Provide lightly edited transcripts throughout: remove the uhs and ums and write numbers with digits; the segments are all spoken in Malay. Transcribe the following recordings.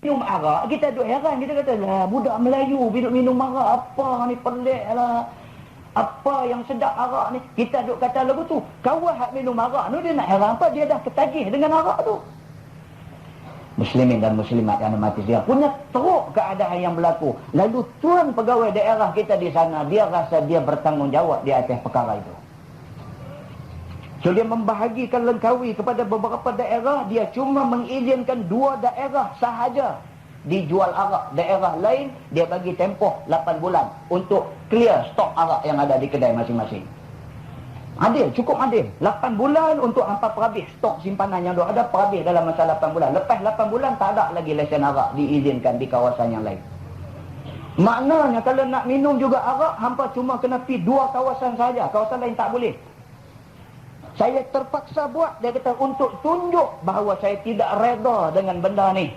minum arak, kita duk heran, kita kata lah budak Melayu minum arak apa ni, pelik lah. Apa yang sedap arak ni? Kita duk kata lagu tu, kawan hak minum arak tu dia nak heran apa? Dia dah ketagih dengan arak tu. Muslimin dan muslimat yang mati dia punya teruk keadaan yang berlaku. Lalu tuan pegawai daerah kita di sana, dia rasa dia bertanggungjawab di atas perkara itu. So dia membahagikan lengkawi kepada beberapa daerah. Dia cuma mengizinkan 2 daerah sahaja dijual arak. Daerah lain dia bagi tempoh 8 bulan untuk clear stok arak yang ada di kedai masing-masing. Adil, cukup adil. 8 bulan untuk hampa perhabis stok simpanan yang ada perhabis dalam masa 8 bulan. Lepas 8 bulan tak ada lagi lesen arak diizinkan di kawasan yang lain. Maknanya kalau nak minum juga arak, hampa cuma kena pergi 2 kawasan saja. Kawasan lain tak boleh. Saya terpaksa buat, dia kata, untuk tunjuk bahawa saya tidak reda dengan benda ni.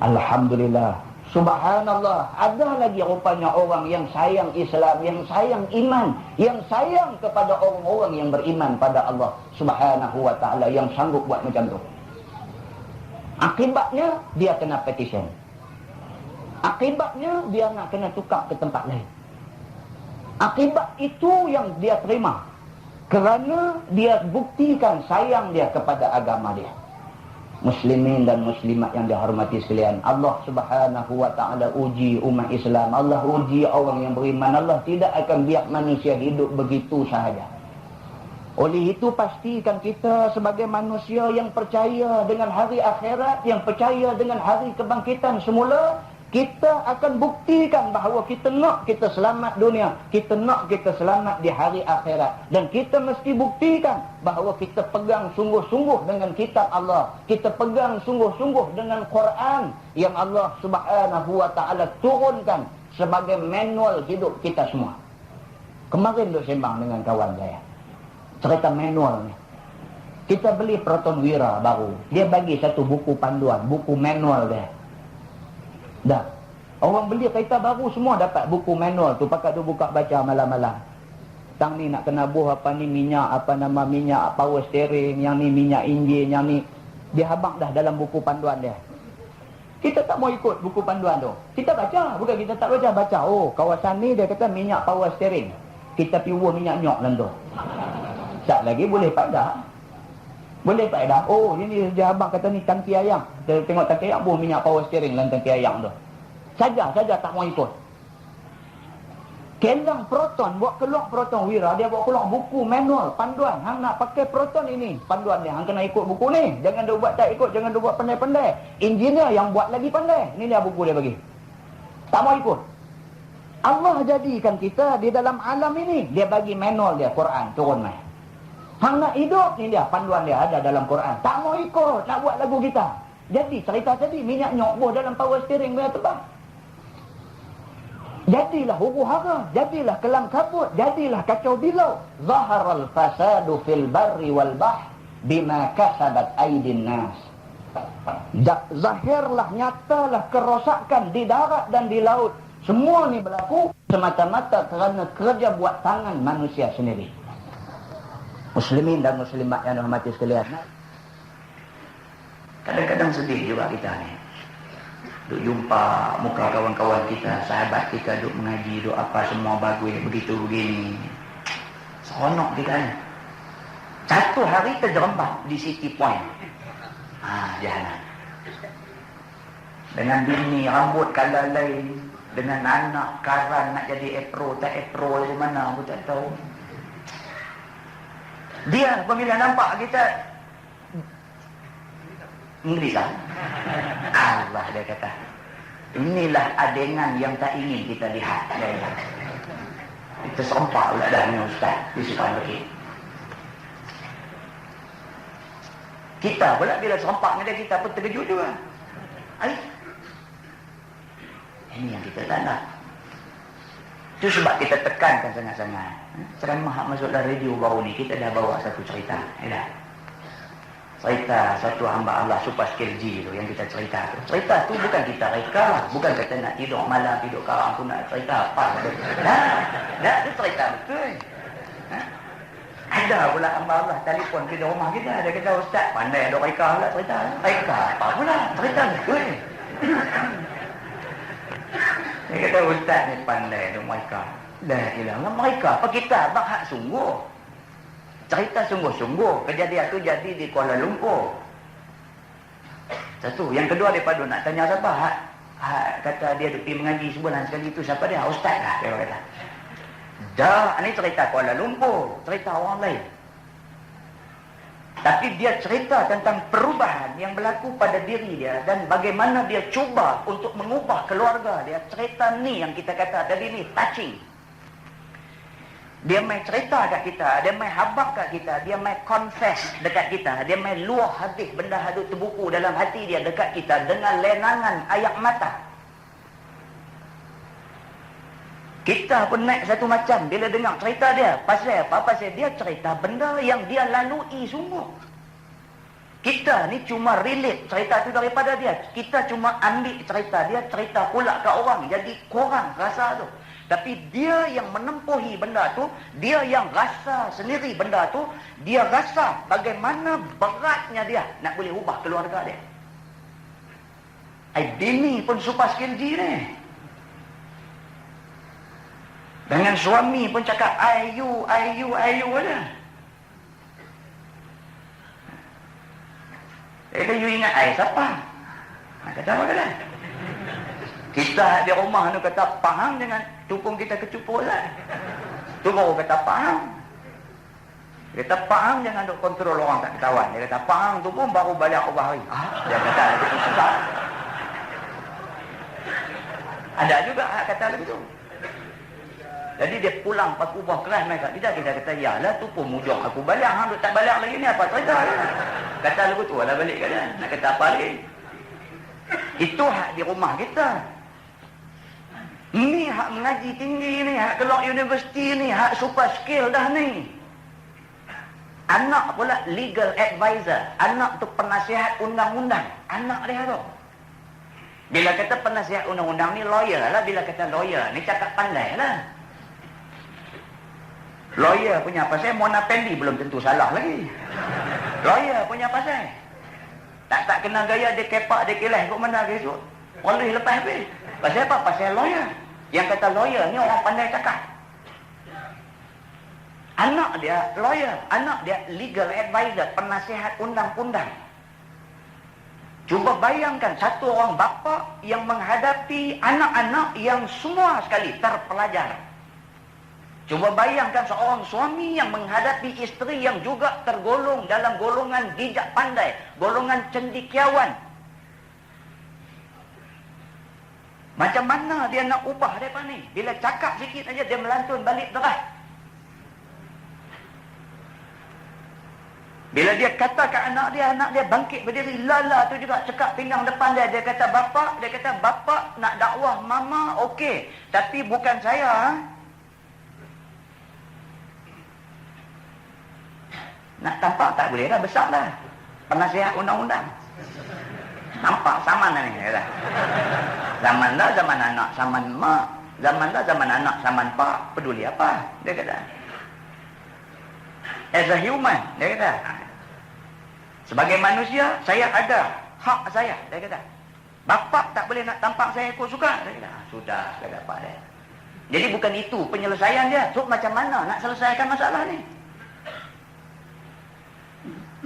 Alhamdulillah. Subhanallah. Ada lagi rupanya orang yang sayang Islam, yang sayang iman, yang sayang kepada orang-orang yang beriman pada Allah Subhanahu wa ta'ala, yang sanggup buat macam tu. Akibatnya, dia kena petition. Akibatnya, dia nak kena tukar ke tempat lain. Akibat itu yang dia terima. Kerana dia buktikan sayang dia kepada agama dia. Muslimin dan muslimat yang dihormati sekalian, Allah Subhanahu wa ta'ala uji umat Islam. Allah uji orang yang beriman. Allah tidak akan biar manusia hidup begitu sahaja. Oleh itu pastikan kita sebagai manusia yang percaya dengan hari akhirat, yang percaya dengan hari kebangkitan semula, kita akan buktikan bahawa kita nak kita selamat dunia, kita nak kita selamat di hari akhirat. Dan kita mesti buktikan bahawa kita pegang sungguh-sungguh dengan kitab Allah. Kita pegang sungguh-sungguh dengan Quran yang Allah Subhanahu wa ta'ala turunkan sebagai manual hidup kita semua. Kemarin duk sembang dengan kawan saya, cerita manual ni. Kita beli Proton Wira baru, dia bagi satu buku panduan, buku manual dia. Dah. Orang beli kereta baru semua dapat buku manual tu, pakai tu buka baca malam-malam. Tang ni nak kena buh apa ni minyak, apa nama minyak power steering, yang ni minyak enjin, yang ni dia habaq dah dalam buku panduan dia. Kita tak mau ikut buku panduan tu. Kita baca, bukan kita tak baca. Oh, kawasan ni dia kata minyak power steering. Kita piuh minyak nyok dalam tu. Tak lagi boleh padah. Boleh tak dah? Oh, ini dia abang kata ni tangki ayam. Kita tengok tangki ayam, buh minyak power steering dalam tangki ayam tu. Saja tak mau ikut. Kelang Proton, buat keluar Proton Wira, dia buat keluar buku manual, panduan. Hang nak pakai Proton ini, panduan dia. Hang kena ikut buku ni. Jangan dia buat tak ikut, jangan dia buat pandai-pandai. Engineer yang buat lagi pandai. Ini dia buku dia bagi. Tak mau ikut. Allah jadikan kita di dalam alam ini. Dia bagi manual dia, Quran, turun mai. Hang nak hidup ni dia, panduan dia ada dalam Quran. Tak mau ikut, nak buat lagu kita. Jadi cerita tadi, minyak nyok buh dalam power steering punya tebang. Jadilah huru hara, jadilah kelam kabut, jadilah kacau bilau. Zaharal fasadu fil barri wal bahr bima kasabat aydin nas. Zahirlah, nyatalah kerosakan di darat dan di laut. Semua ni berlaku semata-mata kerana kerja buat tangan manusia sendiri. Muslimin dan muslimat yang dirahmati sekalian, kadang-kadang sedih juga kita ni. Duk jumpa muka kawan-kawan kita, sahabat kita duk mengaji, duk apa semua bagus, begitu begini. Seronok kita ni. Satu hari terjerembab di City Point. Jalan. Dengan bini rambut kala lain, dengan anak karan nak jadi apro, tak apro dari mana aku tak tahu. Dia apabila nampak kita Inggeris lah. Allah dia kata, inilah adegan yang tak ingin kita lihat. Kita serempak pula dah ni ustaz di sekolah lagi. Kita pula bila serempak dengan dia, kita pun terkejut juga. Ini yang kita tak nak. Itu sebab kita tekankan sangat-sangat. Ceramah masuk dalam radio baru ni, kita dah bawa satu cerita. Cerita satu hamba Allah Super Skill G tu yang kita cerita tu. Cerita tu bukan kita reka, bukan kata nak tidur malam, tidur karang tu nak cerita apa. Dah, itu cerita betul. Ada pula hamba Allah telefon ke rumah kita, dia kata ustaz pandai ada reka pula cerita. Reka apa pula? Cerita betul. Dia kata ustaz ni pandai tu mereka. Dah hilang mereka. Apa kita abang hak sungguh. Cerita sungguh-sungguh. Kejadian tu jadi di Kuala Lumpur. Satu. Yang kedua daripada nak tanya siapa. Kata dia pergi mengaji sebulan sekali tu. Siapa dia? Ustaz lah. Dia kata. Dah. Ini cerita Kuala Lumpur. Cerita orang lain. Tapi dia cerita tentang perubahan yang berlaku pada diri dia. Dan bagaimana dia cuba untuk mengubah keluarga dia. Cerita ni yang kita kata tadi ni. Touching. Dia main cerita kat kita, dia main habak kat kita, dia main confess dekat kita, dia main luah hadis benda hadut terbuku dalam hati dia dekat kita dengan lenangan air mata. Kita pun naik satu macam bila dengar cerita dia. Pasal apa? Pasal dia cerita benda yang dia lalui sungguh. Kita ni cuma relate cerita tu daripada dia. Kita cuma ambil cerita dia, cerita pula ke orang. Jadi korang rasa tu. Tapi dia yang menempuhi benda tu, dia yang rasa sendiri benda tu, dia rasa bagaimana beratnya dia nak boleh ubah keluarga dia. Bini pun super skill G ni. Dengan suami pun cakap ayu aja. You ingat ai siapa? Kata apa kata? Kita di rumah tu kata faham dengan tupung kita kecupur lah. Tu baru kata faham. Dia kata faham jangan duk kontrol orang tak ketahuan. Dia kata faham tu pun baru balik ubah hari. Dia kata itu susah. Ada juga kata begitu. Jadi dia pulang pakai ubah keras mereka. Kita kata yalah tu pun mujur aku balik. Hang duk tak balik lagi ni apa cerita kan? Kata lagu tu lah balik kan. Nak kata apa lagi? Itu hak di rumah kita. Ni hak mengaji tinggi ni, hak keluar universiti ni, hak super skill dah ni. Anak pula legal advisor. Anak tu penasihat undang-undang. Anak dia tu. Bila kata penasihat undang-undang ni lawyer lah. Bila kata lawyer ni cakap pandai lah. Lawyer punya pasal Mona Pendi belum tentu salah lagi. Lawyer punya pasal. Tak kena gaya dia kepak dia kilas kok mana ke esok. Boleh lepas habis. Pasal apa? Pasal lawyer. Yang kata lawyer ni orang pandai cakap. Anak dia lawyer, anak dia legal advisor, penasihat undang-undang. Cuba bayangkan satu orang bapa yang menghadapi anak-anak yang semua sekali terpelajar. Cuba bayangkan seorang suami yang menghadapi isteri yang juga tergolong dalam golongan bijak pandai, golongan cendekiawan. Macam mana dia nak ubah mereka ni? Bila cakap sikit aja dia melantun balik deras. Bila dia kata ke anak dia bangkit berdiri. Lala tu juga cekak pinggang depan dia. Dia kata bapa nak dakwah mama okey. Tapi bukan saya. Nak tampak tak boleh dah, besar dah. Penasihat undang-undang. Nampak saman ni. Zaman dah zaman anak, zaman mak. Zaman dah zaman anak, zaman pak. Peduli apa? Dia kata. As a human, dia kata. Sebagai manusia, saya ada hak saya. Dia kata. Bapa tak boleh nak tampak saya ikut suka. Dia kata. Sudah, saya dapat dia. Jadi bukan itu penyelesaian dia. So macam mana nak selesaikan masalah ni?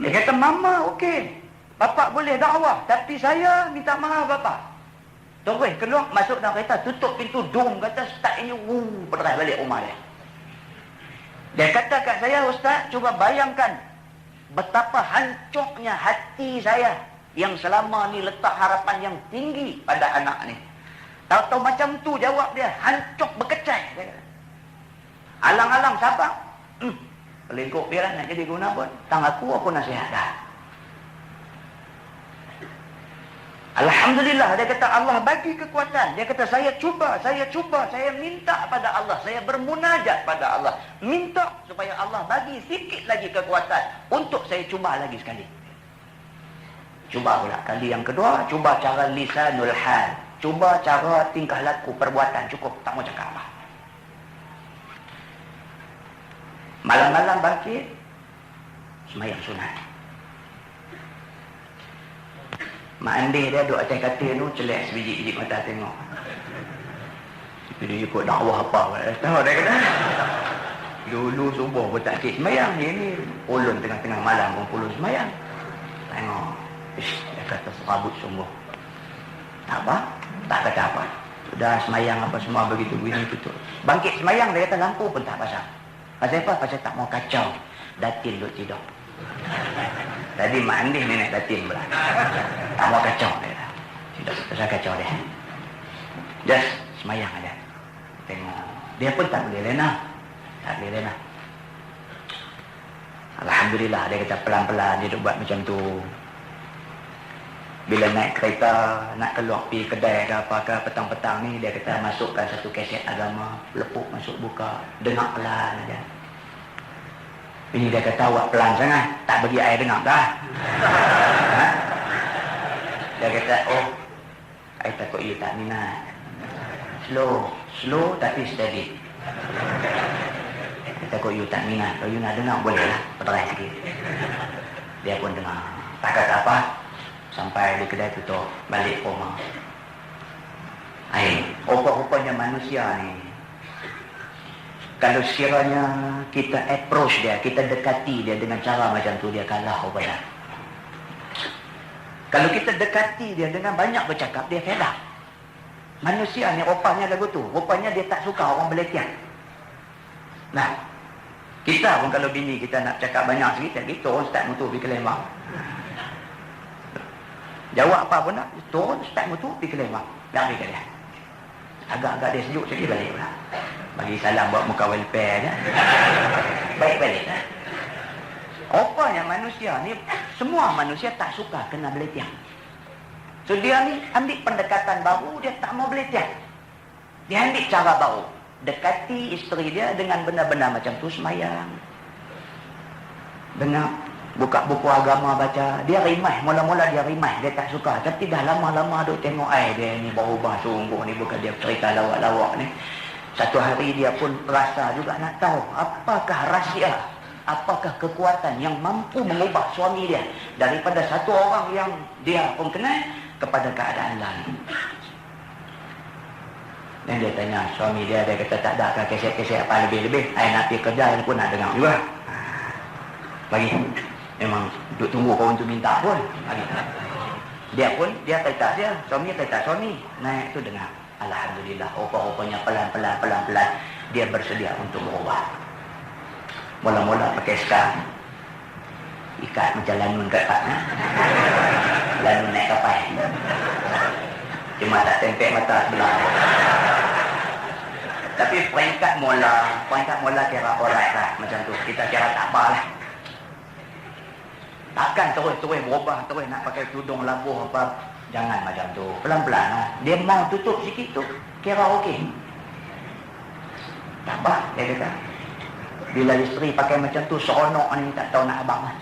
Dia kata, mama okey. Bapa boleh dakwah. Tapi saya minta maaf bapa. Terus keluar, masuk dalam kereta, tutup pintu, dom. Kata, start ini, berderai balik rumah dia. Dia kata kat saya, Ustaz, cuba bayangkan betapa hancurnya hati saya yang selama ni letak harapan yang tinggi pada anak ni. Tahu-tahu macam tu jawab dia, hancur berkecai. Alang-alang sabar. Pelingkup dia lah nak jadi guna pun. Tang aku nasihat dah. Alhamdulillah, dia kata Allah bagi kekuatan. Dia kata saya cuba, saya minta pada Allah, saya bermunajat pada Allah. Minta supaya Allah bagi sikit lagi kekuatan untuk saya cuba lagi sekali. Cuba pula kali yang kedua, cuba cara lisanul hal. Cuba cara tingkah laku, perbuatan, cukup, tak mau cakap apa. Malam-malam bangkit, sembahyang sunat. Mak Andih dia duduk atas katil tu, celak sebiji-biji mata tengok. Dia ikut dakwah apa, tahu dia kata. Dulu subuh pun tak cik semayang, ni ulun tengah-tengah malam pun puluh semayang. Tengok, dia kata serabut sungguh. Tak apa, tak kata apa. Sudah semayang apa semua begitu tutup. Bangkit semayang, dia kata lampu pun tak pasang. Pasal apa? Pasal tak mau kacau. Datin duduk tidur. Tadi Mak Andih ni naik datin pula. Tak mau kacau dia. Tidak pasal kacau dia. Just semayang aja. Tengok. Dia pun tak boleh lena. Tak boleh lena. Alhamdulillah dia kata pelan-pelan dia duk buat macam tu. Bila naik kereta, nak keluar pergi kedai ke apa ke petang-petang ni, dia kata masukkan satu kaset agama, lepuk masuk buka, dengar pelan aja. Ini dia kata awak pelan sangat, tak bagi air dengar dah. Ha? Dia kata, oh, I takut you tak minat. Slow tapi steady. I takut you tak minat, kalau you nak dengar boleh lah, perai sikit. Dia pun dengar, tak kata apa. Sampai di kedai tutup, balik rumah. Rupa-rupanya manusia ni, kalau sekiranya kita approach dia, kita dekati dia dengan cara macam tu, dia kalah rupanya. Kalau kita dekati dia dengan banyak bercakap, dia kalah. Manusia ni rupanya lagu tu, rupanya dia tak suka orang beletian. Nah, kita pun kalau bini kita nak cakap banyak sikit, gitu orang start mutu pergi kelemah. Jawab apa pun nak, turun start mutu pergi kelemah. Dah pergi ke dia. Agak-agak dia sejuk sikit balik pula. Bagi salam buat muka welfare je. Baik balik lah. Rupanya manusia ni, semua manusia tak suka kena beletiang. So dia ni ambil pendekatan baru, dia tak mau beletiang. Dia ambil cara baru. Dekati isteri dia dengan benda-benda macam tu, semayang. Dengar, buka buku agama baca. Dia rimah, mula-mula dia rimah, dia tak suka. Tapi dah lama-lama duk tengok dia ni berubah sungguh ni, bukan dia cerita lawak-lawak ni. Satu hari dia pun rasa juga nak tahu apakah rahsia, apakah kekuatan yang mampu mengubah suami dia daripada satu orang yang dia pun kenal kepada keadaan lain. Dan dia tanya suami dia, dia kata tak ada kesek-kesek apa lebih-lebih. Nak pergi kerja pun nak dengar juga. Bagi, memang duk tunggu kau untuk minta pun. Bagi. Dia pun, dia kata dia, suami kata suami, naik tu dengar. Alhamdulillah, rupa-rupanya pelan-pelan dia bersedia untuk berubah. Mula-mula pakai skar, ikat macam lanun kat patnya. Lanun naik kapal. Cuma tak tempel mata sebelah. Tapi peringkat mula kira alright lah macam tu. Kita kira tak apa lah. Takkan terus berubah, terus nak pakai tudung labuh apa. Jangan macam tu. Pelan-pelan lah. Dia mau tutup sikit tu, kira okey. Tak apa, dia kata. Bila isteri pakai macam tu, seronok ni tak tahu nak abang lah.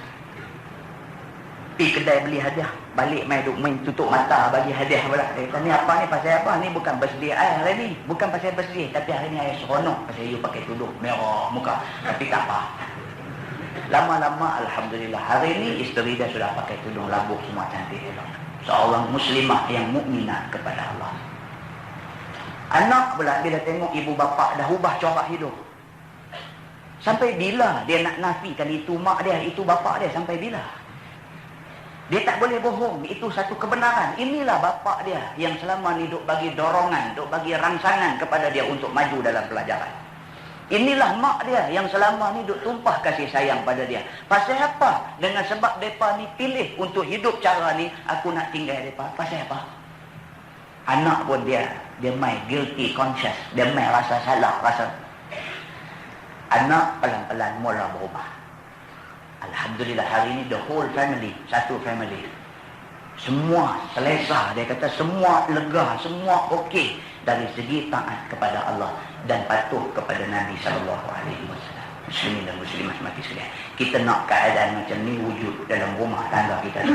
Pergi kedai beli hadiah, balik main tutup mata bagi hadiah pula. Dia kata, ni apa ni, pasal apa? Ni bukan birthday hari ni. Bukan pasal birthday, tapi hari ni saya seronok. Pasal you pakai tudung merah muka. Tapi tak apa. Lama-lama, Alhamdulillah, hari ni isteri dia sudah pakai tudung labuh semua cantik. Seorang muslimah yang mukminah kepada Allah. Anak pula bila tengok ibu bapa dah ubah corak hidup. Sampai bila dia nak nafikan itu mak dia, itu bapa dia, sampai bila? Dia tak boleh bohong, itu satu kebenaran. Inilah bapa dia yang selama ni duk bagi dorongan, duk bagi rangsangan kepada dia untuk maju dalam pelajaran. Inilah mak dia yang selama ni duk tumpah kasih sayang pada dia. Pasal apa? Dengan sebab mereka ni pilih untuk hidup cara ni, aku nak tinggal mereka. Pasal apa? Anak pun dia main guilty conscious. Dia main rasa salah, rasa. Anak pelan-pelan mula berubah. Alhamdulillah hari ini the whole family, satu family. Semua selesa, dia kata semua lega, semua okey dari segi taat kepada Allah dan patuh kepada Nabi SAW. Muslimin dan muslimat mati sekalian. Kita nak keadaan macam ni wujud dalam rumah tangga kita.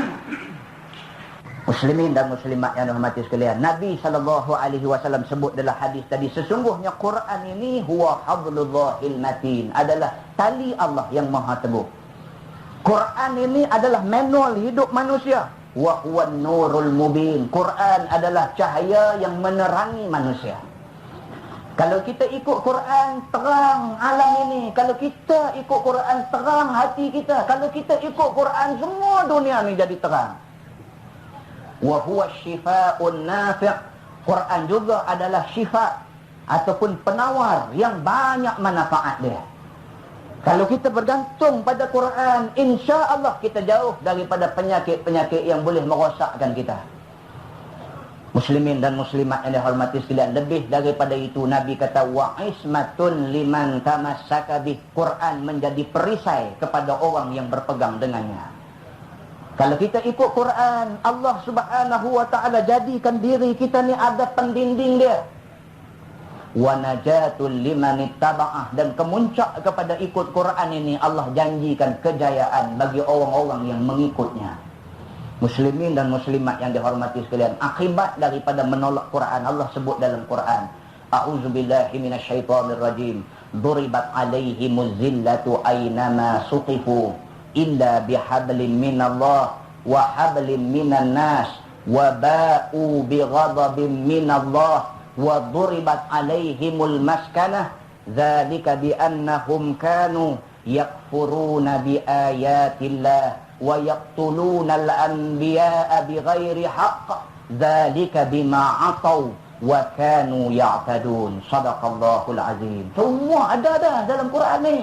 Muslimin dan muslimat yang dirahmati sekalian, Nabi SAW sebut dalam hadis tadi, sesungguhnya Quran ini huwa hablullahil matin, adalah tali Allah yang maha teguh. Quran ini adalah manual hidup manusia. wa huwa nurul mubin. Quran adalah cahaya yang menerangi manusia. Kalau kita ikut Quran, terang alam ini. Kalau kita ikut Quran, terang hati kita. Kalau kita ikut Quran, semua dunia ni jadi terang. Wa huwa syifaa'un nafi'. Quran juga adalah syifa' ataupun penawar yang banyak manfaat dia. Kalau kita bergantung pada Quran, insya-Allah kita jauh daripada penyakit-penyakit yang boleh merosakkan kita. Muslimin dan muslimat yang dihormati sekalian, lebih daripada itu Nabi kata wa ismatun liman tamassaka bih. Quran menjadi perisai kepada orang yang berpegang dengannya. Kalau kita ikut Quran, Allah Subhanahu wa taala jadikan diri kita ni ada pendinding dia. Wa najatul liman ittaba'ah, dan kemuncak kepada ikut Quran ini Allah janjikan kejayaan bagi orang-orang yang mengikutnya. Muslimin dan muslimat yang dihormati sekalian, akibat daripada menolak Quran, Allah sebut dalam Quran, a'udzubillahi minasyaitonirrajim, duribat alaihimuz zillatu aynama suqifu illa bihablin minallah wa hablin minan nas wa ba'u bighadabin minallah wa duribat alaihimul maskanah dzalika bi annahum kanu yakfuruna bi ayatillah wa yaqtuluna al-anbiya'a bighairi haqq dzalika bima 'asaw wa kanu ya'tadun. Shadaqallahul azim. Semua ada dah dalam Quran ni.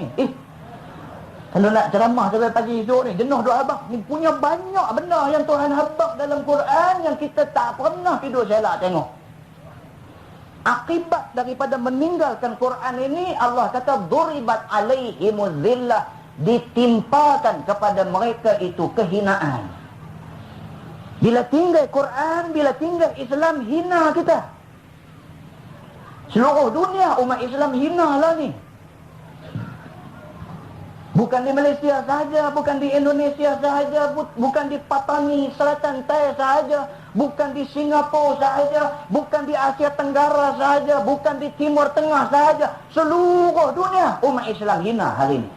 Kalau nak ceramah sampai pagi esok ni, jenuh doa abang. Ni punya banyak benda yang Tuhan habaq dalam Quran yang kita tak pernah tidur selak tengok. Akibat daripada meninggalkan Quran ini, Allah kata duribat alaihimuz zillah, ditimpakan kepada mereka itu kehinaan. Bila tinggal Quran, bila tinggal Islam, hina kita. Seluruh dunia umat Islam hina lah ni. Bukan di Malaysia sahaja, bukan di Indonesia sahaja, bukan di Patani Selatan Thai sahaja, bukan di Singapura sahaja, bukan di Asia Tenggara sahaja, bukan di Timur Tengah sahaja. Seluruh dunia umat Islam hina hari ini.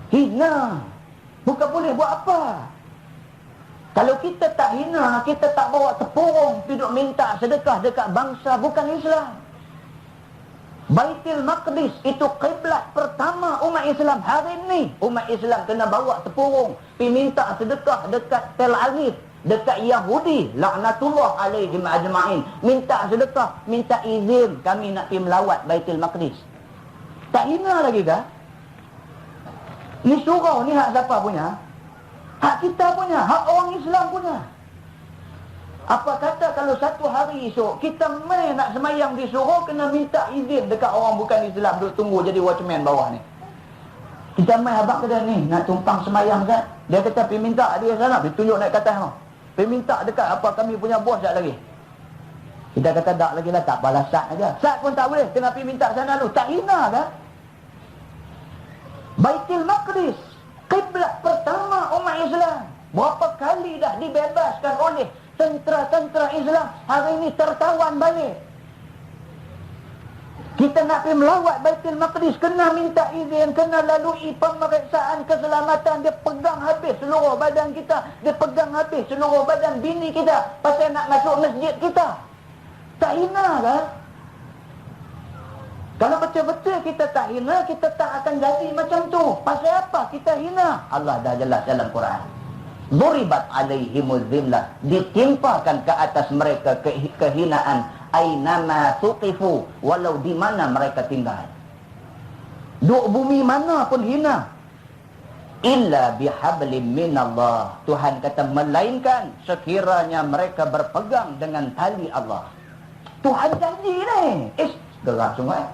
Hina. Bukan boleh buat apa. Kalau kita tak hina, kita tak bawa tepurung duduk minta sedekah dekat bangsa bukan Islam. Baitul Maqdis itu kiblat pertama umat Islam. Hari ini umat Islam kena bawa tepurung pergi minta sedekah dekat Tel Aviv, dekat Yahudi laknatullah alaihim ajma'in. Minta sedekah, minta izin kami nak pergi melawat Baitul Maqdis. Tak hina lagi kah? Ni surau ni hak siapa punya? Hak kita punya, hak orang Islam punya. Apa kata kalau satu hari esok kita main nak semayang di surau, kena minta izin dekat orang bukan Islam duduk tunggu jadi watchman bawah ni. Kita main abang kata ni nak tumpang semayang kan? Dia kata pergi minta dia sana, pergi tunjuk naik ke atas tu. Pergi minta dekat apa kami punya bos tak lagi. Kita kata tak lagi lah, tak apalah sat aja. Sat pun tak boleh, kena pergi minta sana dulu. Tak hina kan? Baitul Maqdis, kiblat pertama umat Islam. Berapa kali dah dibebaskan oleh tentera-tentera Islam, hari ini tertawan balik. Kita nak pergi melawat Baitul Maqdis, kena minta izin, kena lalui pemeriksaan keselamatan. Dia pegang habis seluruh badan kita, dia pegang habis seluruh badan bini kita pasal nak masuk masjid kita. Tak hina kan? Kalau betul-betul kita tak hina, kita tak akan jadi macam tu. Pasal apa kita hina? Allah dah jelas dalam Quran. Duribat alaihimuz zillah, ditimpakan ke atas mereka kehinaan, ainama suqifu, walau di mana mereka tinggal. Duk bumi mana pun hina. Illa bihablim minallah, Tuhan kata melainkan sekiranya mereka berpegang dengan tali Allah. Tuhan janji ni. Gerak semua.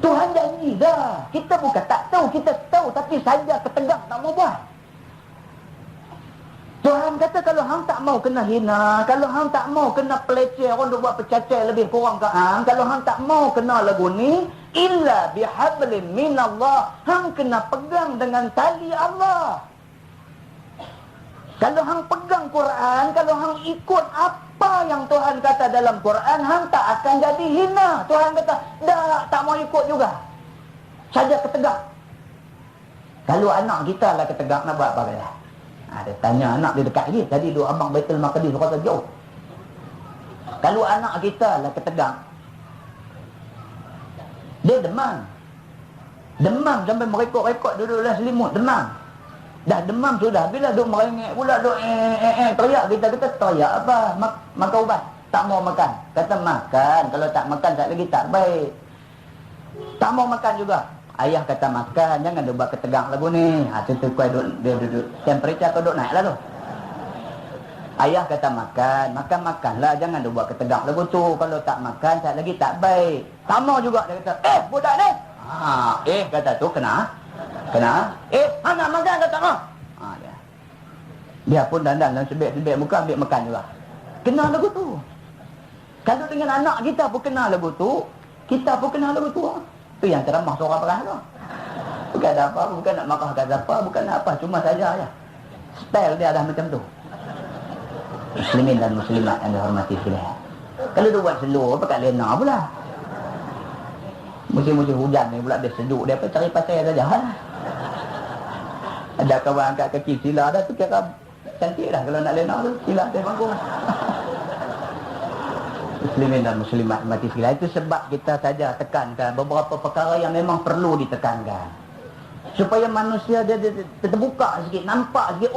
Tuhan janji dah. Kita bukan tak tahu, kita tahu tapi saja ketegak tak mau buat. Tuhan kata kalau hang tak mau kena hina, kalau hang tak mau kena peleceh, orang duk buat pecacai lebih kurang ke hang, kalau hang tak mau kena lagu ni, illa bihablim minallah, hang kena pegang dengan tali Allah. Kalau hang pegang Quran, kalau hang ikut apa yang Tuhan kata dalam Quran, hang tak akan jadi hina. Tuhan kata, dah tak mau ikut juga. Saja ketegak. Kalau anak kita lah ketegak, nak buat apa kata? Dia tanya anak dia dekat lagi. Tadi duk abang Baitul Maqdis kata jauh. Kalau anak kita lah ketegang, dia demam. Demam sampai merekod-rekod duduk dalam selimut, demam. Dah demam sudah, bila duk merengek pula, duk teriak, kita teriak apa? Makan ubat. Tak mau makan. Kata makan, kalau tak makan tak lagi tak baik. Tak mau makan juga. Ayah kata makan, jangan dia buat ketegang lagu ni. Tu kau duduk temperature kau duduk naik lah tu. Ayah kata makanlah, jangan dia buat ketegang lagu tu. Kalau tak makan tak lagi tak baik. Tak mau juga, dia kata, budak ni. Kata tu kena. Nak makan kata tak mau. Dia pun dandan dan sebek-sebek muka ambil makan juga. Kena lagu tu. Kalau dengan anak kita pun kena lagu tu, kita pun kena lagu tu. Tu yang ceramah seorang perah tu. Bukan ada apa, bukan nak marahkan siapa, bukan nak apa, cuma saja aja. Style dia dah macam tu. Muslimin dan muslimat yang dihormati sekalian. Kalau dia buat slow, apa kat lena pula. Musim-musim hujan ni pula dia sejuk, dia apa cari pasal saja. Ada kawan angkat kaki sila dah tu kira cantik dah kalau nak lena tu, sila atas panggung. Muslimin dan muslimat mati sekalian. Itu sebab kita saja tekankan beberapa perkara yang memang perlu ditekankan. Supaya manusia dia terbuka sikit, nampak sikit,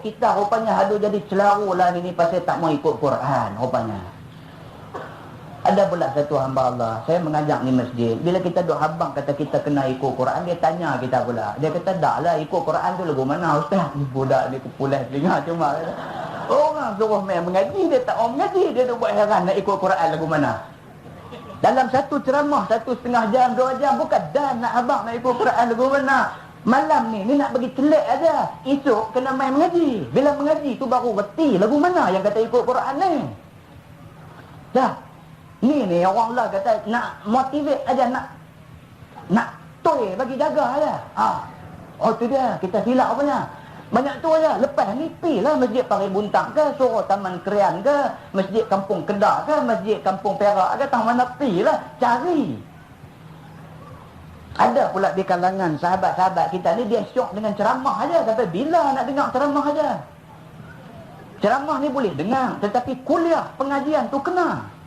kita rupanya ada jadi celaru lah ni pasal tak mau ikut Quran rupanya. Ada pula satu hamba Allah, saya mengajak ni masjid. Bila kita duk habang kata kita kena ikut Quran, dia tanya kita pula. Dia kata, dak lah ikut Quran tu lagu mana ustaz? Budak ni kepulas telinga cuma. Orang suruh main mengaji, dia tak mau mengaji. Dia duk buat heran nak ikut Quran lagu mana. Dalam satu ceramah, 1,5 jam, 2 jam, bukan dan nak habang nak ikut Quran lagu mana. Malam ni nak bagi celik aja. Esok kena main mengaji. Bila mengaji tu baru reti lagu mana yang kata ikut Quran ni. Dah. Ni orang lah kata nak motivate aja, nak toy bagi jaga aja. Tu dia, kita silap apanya. Banyak tu aja. Lepas ni pilah masjid Pari Buntang ke, Suruh Taman Krian ke, masjid Kampung Kedah ke, masjid Kampung Perak ke, tang mana pilah cari. Ada pula di kalangan sahabat-sahabat kita ni dia syok dengan ceramah aja, kata bila nak dengar ceramah aja. Ceramah ni boleh dengar, tetapi kuliah pengajian tu kena.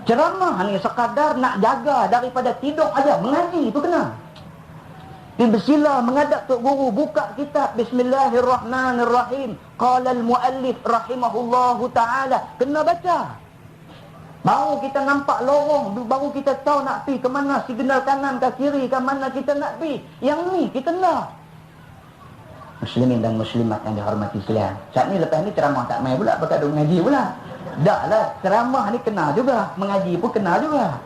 Ceramah ni sekadar nak jaga daripada tidur aja, mengaji tu kena. Bersila menghadap tok guru, buka kitab Bismillahirrahmanirrahim. Qala al-muallif rahimahullahu taala, kena baca. Baru kita nampak lorong, baru kita tahu nak pi ke mana, signal kanan ke kiri ke mana kita nak pi. Yang ni kita nak. Muslimin dan muslimat yang dihormati sekalian. Saat ni lepas ni ceramah tak main pula, pakai duk mengaji pula. Dah lah, ceramah ni kena juga, mengaji pun kena juga.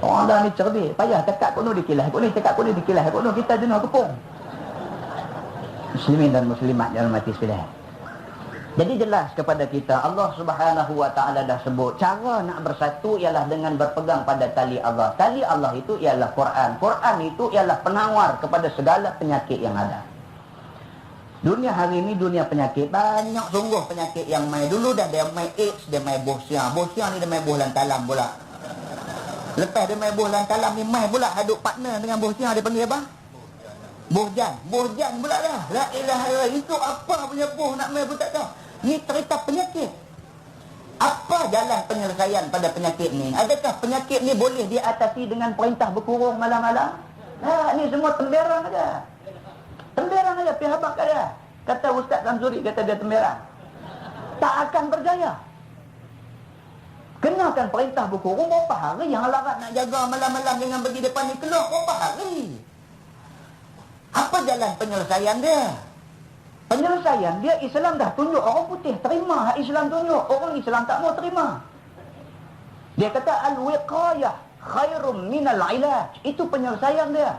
Orang dah ni cerdik, payah cakap kono dikilas, kono cakap kono dikilas, kono kita jenuh kepung. Muslimin dan muslimat yang dihormati sekalian. Jadi jelas kepada kita, Allah Subhanahu wa taala dah sebut cara nak bersatu ialah dengan berpegang pada tali Allah. Tali Allah itu ialah Quran. Quran itu ialah penawar kepada segala penyakit yang ada. Dunia hari ini dunia penyakit, banyak sungguh penyakit yang main. Dulu dah dia main AIDS, dia main bosia. Bosia ni dia main boh lantalam pula. Lepas dia main boh lantalam ni main pula haduk partner dengan bosia, dia panggil apa? Bohjan. Bohjan pula dah. La ilaha illallah. Itu apa punya boh nak main pun tak tahu. Ni cerita penyakit. Apa jalan penyelesaian pada penyakit ni? Adakah penyakit ni boleh diatasi dengan perintah berkurung malam-malam? Ni semua temberang aja. Temberang aja, pihak habak dia. Kata Ustaz Samsuri, kata dia temberang. Tak akan berjaya. Kenakan perintah berkurung berapa hari yang larat nak jaga malam-malam dengan bagi depan ni keluar berapa hari. Apa jalan penyelesaian dia? Penyelesaian dia, Islam dah tunjuk, orang putih terima Islam tunjuk, orang Islam tak mau terima. Dia kata al-wiqayah khairum minal ilaj. Itu penyelesaian dia.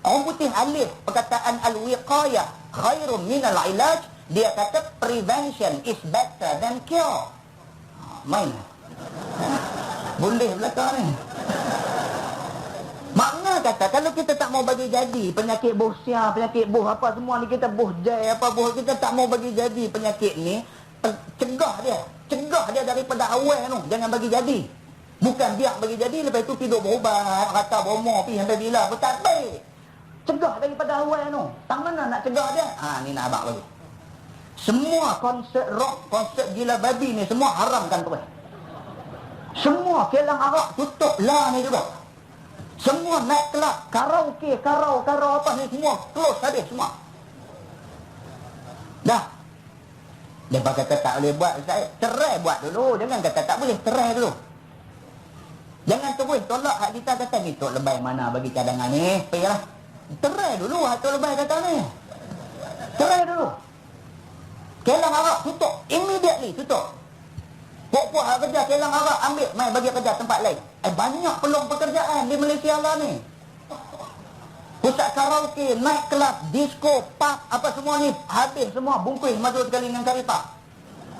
Orang putih alif perkataan al-wiqayah khairum minal ilaj. Dia kata prevention is better than cure. Main boleh belakang ni. Makna kata kalau kita tak mau bagi jadi penyakit bosia, penyakit boh apa semua ni, kita boh jai apa boh, kita tak mau bagi jadi penyakit ni, cegah dia daripada awal tu, jangan bagi jadi. Bukan biar bagi jadi lepas tu tidur berubat, kata berumur pergi sampai bila pun tak baik. Cegah daripada awal tu. Tang mana nak cegah dia? Ni nak abang bagi. Semua konsert rock, konsert gila babi ni semua haramkan terus. Semua kelang arak tutup lah ni juga. Semua night club, karaoke, karau apa ni semua close habis semua. Dah. Dia kata tak boleh buat, saya cerai buat dulu. Jangan kata tak boleh, cerai dulu. Jangan terus tolak hak kita kata ni tok lebay mana bagi cadangan ni. Pergilah. Cerai dulu hak tok lebay kata ni. Cerai dulu. Kelang arak tutup. Immediately tutup. Pok-pok hak kerja kelang arak ambil. Mai bagi kerja tempat lain. Banyak peluang pekerjaan di Malaysia lah ni. Pusat karaoke, night club, disco, pub, apa semua ni. Habis semua bungkus masuk sekali dengan karita.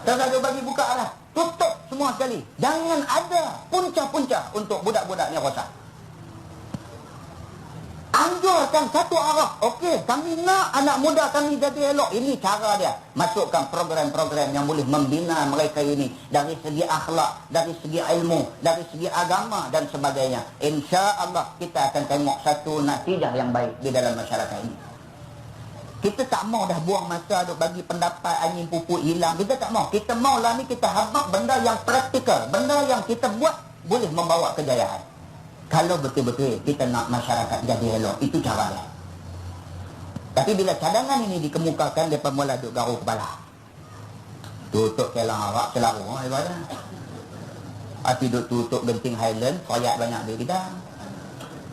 Tak ada bagi buka lah. Tutup semua sekali. Jangan ada punca-punca untuk budak-budak ni rosak. Anjurkan satu arah. Okey, kami nak anak muda kami jadi elok. Ini cara dia. Masukkan program-program yang boleh membina mereka ini. Dari segi akhlak, dari segi ilmu, dari segi agama dan sebagainya. InsyaAllah kita akan tengok satu natijah yang baik di dalam masyarakat ini. Kita tak mau dah buang masa duk bagi pendapat angin pupuk hilang. Kita tak mau. Kita maulah ni kita habaq benda yang praktikal. Benda yang kita buat boleh membawa kejayaan. Kalau betul-betul kita nak masyarakat jadi elok, itu cara dia. Tapi bila cadangan ini dikemukakan, dia mula duk garuh kepala. Tutup kelang arak selaru. Tapi duk tutup genting Highland, koyak banyak duit kita.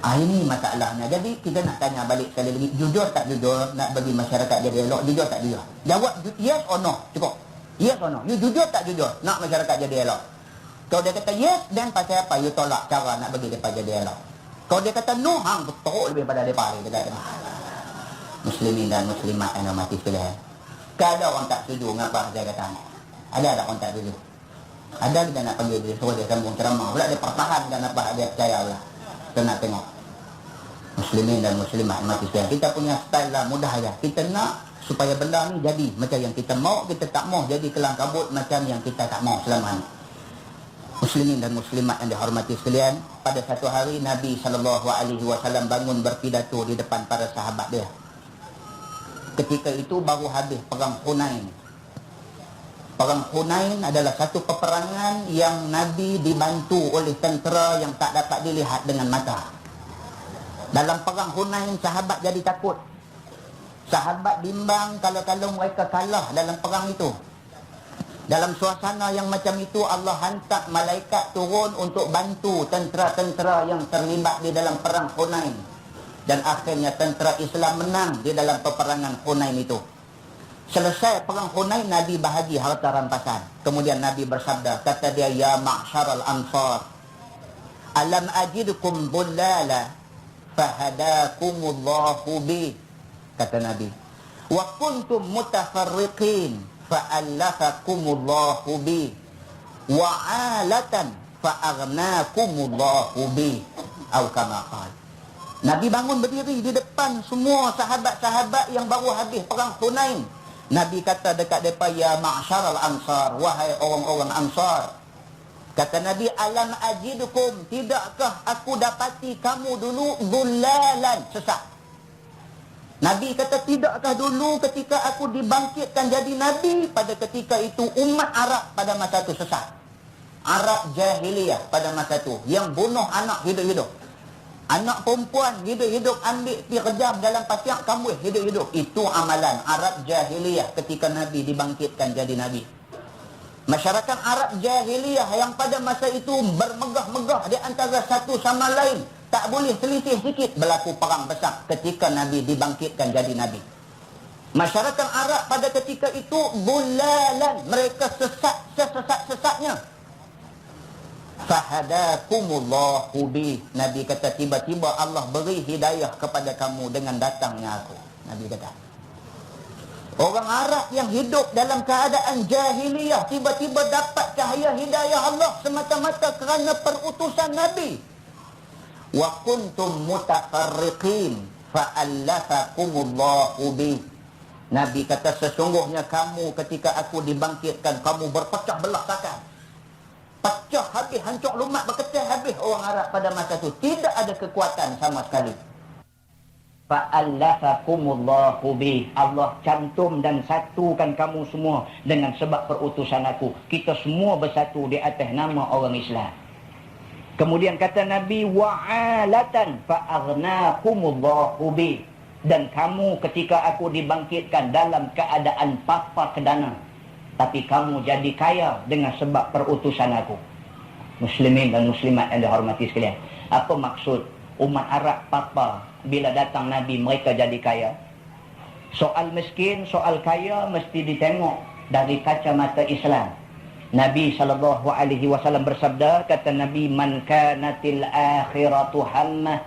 Ini masalahnya. Jadi kita nak tanya balik sekali lagi, jujur tak jujur nak bagi masyarakat jadi elok, jujur tak jujur? Jawab yes or no, cukup. Yes or no. You jujur tak jujur nak masyarakat jadi elok? Kalau dia kata yes, dan pasal apa you tolak cara nak bagi mereka jadi elok? Kalau dia kata no, hang betul lebih pada mereka ni. Muslimin dan muslimat yang mati sekalian. Ada orang tak setuju ngapa saya kata ni? Ada orang tak setuju? Ada kita nak panggil dia, suruh dia sambung ceramah. Pula dia pertahankan apa dia percaya pula. Kita nak tengok muslimin dan muslimat mati sekalian. Kita punya style lah mudah aja. Kita nak supaya benda ni jadi macam yang kita mau, kita tak mau jadi kelang kabut macam yang kita tak mau selama ni. Muslimin dan muslimat yang dihormati sekalian, pada satu hari Nabi SAW bangun berpidato di depan para sahabat dia. Ketika itu baru habis perang Hunain. Perang Hunain adalah satu peperangan yang Nabi dibantu oleh tentera yang tak dapat dilihat dengan mata. Dalam perang Hunain sahabat jadi takut. Sahabat bimbang kalau mereka kalah dalam perang itu. Dalam suasana yang macam itu, Allah hantar malaikat turun untuk bantu tentera-tentera yang terlibat di dalam perang Hunain. Dan akhirnya tentera Islam menang di dalam peperangan Hunain itu. Selesai perang Hunain, Nabi bahagi harta rampasan. Kemudian Nabi bersabda, kata dia, ya ma'syaral ansar, alam ajidukum bullala fahadakumullahu bi. Kata Nabi, wa kuntum mutafarriqin fa'allafakumullahu bi wa'alatan fa'aghnakumullahu bi, atau kama qala. Nabi bangun berdiri di depan semua sahabat-sahabat yang baru habis perang Hunain. Nabi kata dekat mereka, ya ma'syaral ansar, wahai orang-orang ansar. Kata Nabi, alam ajidukum, tidakkah aku dapati kamu dulu dhullalan, sesat. Nabi kata, tidakkah dulu ketika aku dibangkitkan jadi Nabi, pada ketika itu umat Arab pada masa itu sesat. Arab jahiliyah pada masa itu, yang bunuh anak hidup-hidup. Anak perempuan hidup-hidup ambil pi rejam dalam pasiak kambuh hidup-hidup. Itu amalan Arab jahiliyah ketika Nabi dibangkitkan jadi Nabi. Masyarakat Arab jahiliyah yang pada masa itu bermegah-megah di antara satu sama lain. Tak boleh selisih sikit, berlaku perang besar ketika Nabi dibangkitkan jadi Nabi. Masyarakat Arab pada ketika itu bulalan, mereka sesat sesat-sesatnya. Fahadakumullahu bi. Nabi kata tiba-tiba Allah beri hidayah kepada kamu dengan datangnya aku. Nabi kata. Orang Arab yang hidup dalam keadaan jahiliyah tiba-tiba dapat cahaya hidayah Allah semata-mata kerana perutusan Nabi. Wa kuntum mutafarriqin fa'allafakumullahu bi. Nabi kata sesungguhnya kamu ketika aku dibangkitkan kamu berpecah belah takkan. Pecah habis, hancur lumat, berkecah habis orang Arab pada masa itu. Tidak ada kekuatan sama sekali. fa'allafakumullahu bi. Allah cantum dan satukan kamu semua dengan sebab perutusan aku. Kita semua bersatu di atas nama orang Islam. Kemudian kata Nabi, wa'alatan fa'aghnaakumullahu bi. Dan kamu ketika aku dibangkitkan dalam keadaan papa kedana, tapi kamu jadi kaya dengan sebab perutusan aku. Muslimin dan muslimat yang dihormati sekalian, apa maksud umat Arab papa bila datang Nabi mereka jadi kaya? Soal miskin, soal kaya mesti ditengok dari kacamata Islam. Nabi SAW bersabda, kata Nabi, man kanatil akhiratu hammah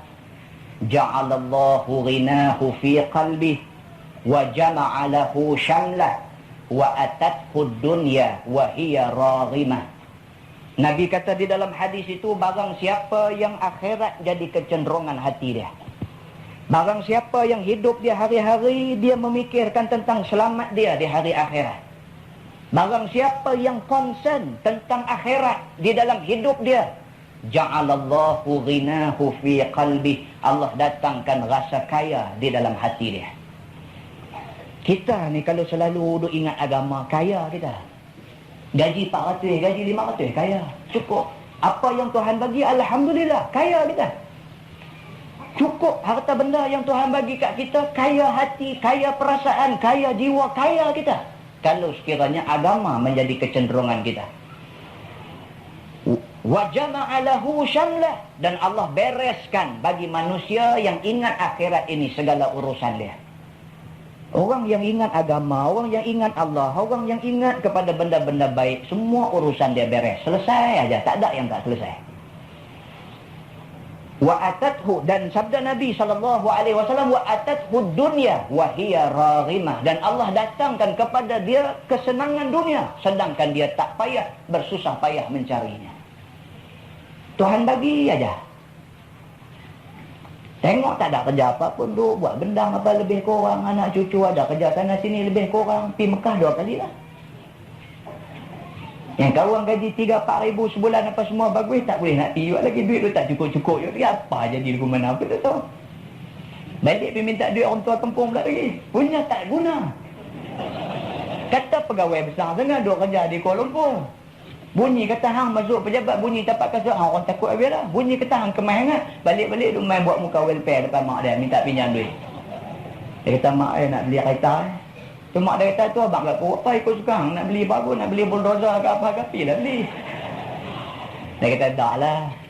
ja'alallahu ghinahu fi qalbih wa jama'a lahu syamlah wa atathu dunya wa hiya raghimah. Nabi kata di dalam hadis itu, barang siapa yang akhirat jadi kecenderungan hati dia, barang siapa yang hidup dia hari-hari dia memikirkan tentang selamat dia di hari akhirat, barang siapa yang concern tentang akhirat di dalam hidup dia, ja'alallahu ghinahu fi qalbi, Allah datangkan rasa kaya di dalam hati dia. Kita ni kalau selalu duk ingat agama, kaya kita. Gaji 400, gaji 500, kaya. Cukup. Apa yang Tuhan bagi, alhamdulillah, kaya kita. Cukup harta benda yang Tuhan bagi kat kita, kaya hati, kaya perasaan, kaya jiwa, kaya kita. Kalau sekiranya agama menjadi kecenderungan kita. Wa jama'a lahu syamlah, dan Allah bereskan bagi manusia yang ingat akhirat ini segala urusan dia. Orang yang ingat agama, orang yang ingat Allah, orang yang ingat kepada benda-benda baik, semua urusan dia beres. Selesai aja, tak ada yang tak selesai. Wa atathu, dan sabda Nabi SAW, wa atathu dunya wa hiya raghimah, dan Allah datangkan kepada dia kesenangan dunia, sedangkan dia tak payah, bersusah payah mencarinya. Tuhan bagi aja. Tengok tak ada kerja apa pun, duk buat bendang apa lebih kurang, anak cucu ada kerja sana sini lebih kurang, pergi Mekah 2 kali lah. Yang kawan gaji 3-4 ribu sebulan apa semua bagus, tak boleh nak pergi lagi, duit tu tak cukup-cukup. Jadi apa jadi di mana apa tu tahu. Balik pergi minta duit orang tua kampung pula lagi, punya tak guna. Kata pegawai besar sangat duk kerja di Kuala Lumpur, bunyi kata hang masuk pejabat, bunyi tapak kasut, orang takut habis lah. Bunyi kata hang kemas hangat, balik-balik dia main buat muka welfare depan mak dia, minta pinjam duit. Dia kata, mak nak beli kereta. Tu mak dia kata, tu abang tak apa ikut suka hang, nak beli baru, nak beli bulldozer ke apa, kapi lah beli. Dia kata,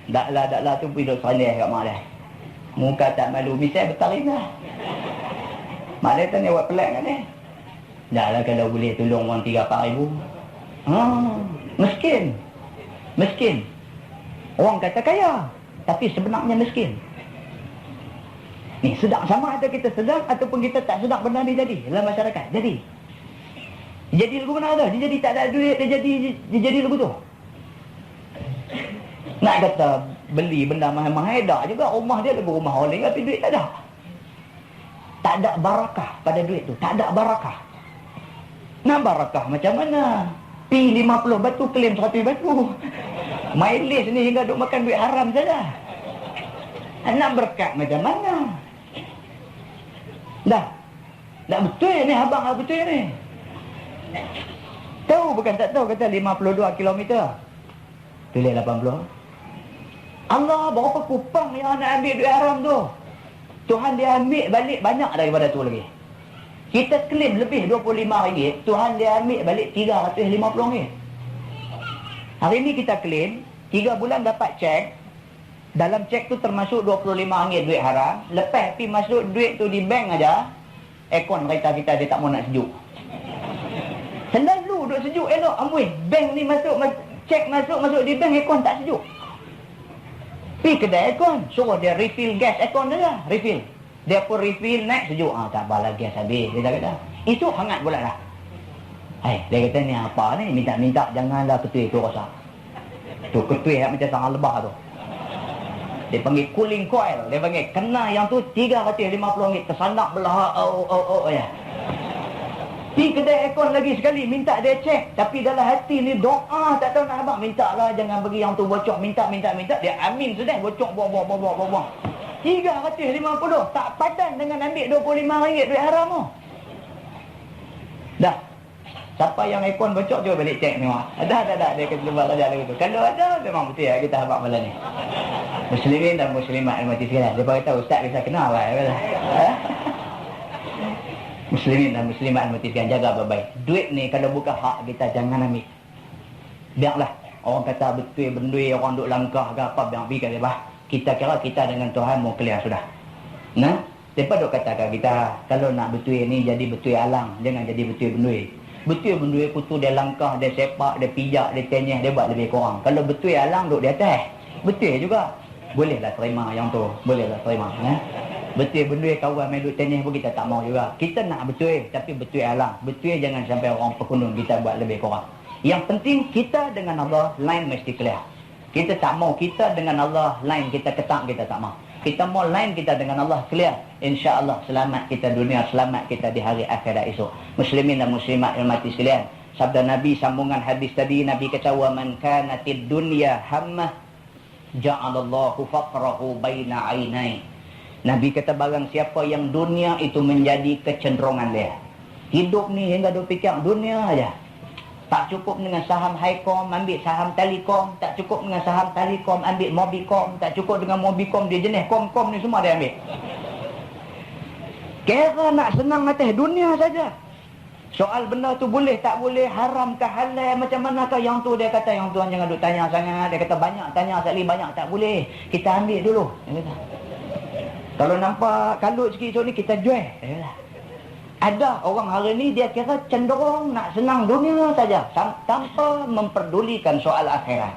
dak lah tu pergi duduk serandai kat mak dia. Muka tak malu, misal bertarik lah. Mak dia kata, ni buat pelik kan ni. Dak lah kalau boleh tolong orang 3-4 ribu. Miskin. Orang kata kaya, tapi sebenarnya miskin. Ni sedang, sama ada kita sedang ataupun kita tak sedang, benda ni jadi dalam masyarakat. Jadi lagu mana ada, dia jadi tak ada duit, dia jadi lagu tu. Nak kata beli benda mahal-mahal dah juga, rumah dia lagu rumah orang lain, tapi duit tak ada. Tak ada barakah pada duit tu, tak ada barakah. Nak barakah macam mana? Pi 50 batu, klaim 100 batu. Mileage ni hingga duk makan duit haram saja. Nak berkat macam mana? Dah betul ni abang, betul ni. Tahu bukan tak tahu, kata 52 kilometer. Tulis 80. Allah berapa kupang yang nak ambil duit haram tu? Tuhan dia ambil balik banyak daripada tu lagi. Kita klaim lebih RM25, Tuhan dia ambil balik RM350. Hari ni kita klaim 3 bulan dapat cek. Dalam cek tu termasuk RM25 duit haram. Lepas pergi masuk duit tu di bank aja, aircon kereta kita dia tak mau nak sejuk. Selalu duduk sejuk elok. Amboi, bank ni masuk cek masuk di bank, aircon tak sejuk. Pergi kedai aircon, suruh dia refill gas aircon dia, refill. Dia pun refill, naik sejuk. Tak apalah, gas habis. Dia kata, itu hangat pula lah. Dia kata, ni apa ni? Minta-minta, janganlah ketui tu rasa. Tu ketui yang macam sangat lebah tu. Dia panggil cooling coil. Dia panggil, kena yang tu RM350. Tersanak belah, ya. Pergi kedai aircon lagi sekali, minta dia cek. Tapi dalam hati ni doa, tak tahu nak abang. Minta lah, jangan bagi yang tu bocok. Minta. Dia amin sudah, bocok, buang. 350. Tak padan dengan ambil RM25 duit haram tu. Dah. Siapa yang ikon bocor cuba balik cek tengok. Ada dia kata lepas kerja lagi tu. Kalau ada memang betul ya kita habaq malam ni. Muslimin dan muslimat yang mati sekalian. Dia berkata ustaz bisa kenal lah. Muslimin dan muslimat yang mati sekalian, jaga baik-baik. Duit ni kalau bukan hak kita jangan ambil. Biarlah orang kata betul bendui orang duk langkah ke apa biar pergi kata bah. Kita kira kita dengan Tuhan mau clear sudah. Nah, depa duk katakan kita kalau nak betul ni jadi betul alang, jangan jadi betul bendui. Betul bendui kutu dia langkah, dia sepak, dia pijak, dia tenyeh, dia buat lebih kurang. Kalau betul alang duk di atas, betul juga. Bolehlah terima yang tu, bolehlah terima. Betul bendui kawan main duk tenyeh pun kita tak mau juga. Kita nak betul, tapi betul alang. Betul jangan sampai orang pekundun kita buat lebih kurang. Yang penting kita dengan Allah line mesti clear. Kita tak mau kita dengan Allah line kita ketak, kita tak mau. Kita mau line kita dengan Allah clear. InsyaAllah selamat kita dunia, selamat kita di hari akhirat esok. Muslimin dan muslimat yang mati sekalian. Sabda Nabi sambungan hadis tadi, Nabi kata wa man kanatid dunya hammah ja'alallahu faqrahu baina ainai. Nabi kata barang siapa yang dunia itu menjadi kecenderungan dia. Hidup ni hingga dia fikir dunia aja. Tak cukup dengan saham Highcom, ambil saham Telekom. Tak cukup dengan saham Telekom, ambil Mobicom. Tak cukup dengan Mobicom, dia jenis Kom-Kom ni semua dia ambil. Kira nak senang atas dunia saja. Soal benda tu boleh tak boleh, haram ke halal, macam manakah yang tu dia kata, yang tuan jangan duk tanya sangat. Dia kata banyak tanya sekali, banyak tak boleh. Kita ambil dulu. Dia kata. Kalau nampak kalut sikit so ni kita jual. Dia kata. Ada orang hari ni dia kira cenderung nak senang dunia saja tanpa memperdulikan soal akhirat.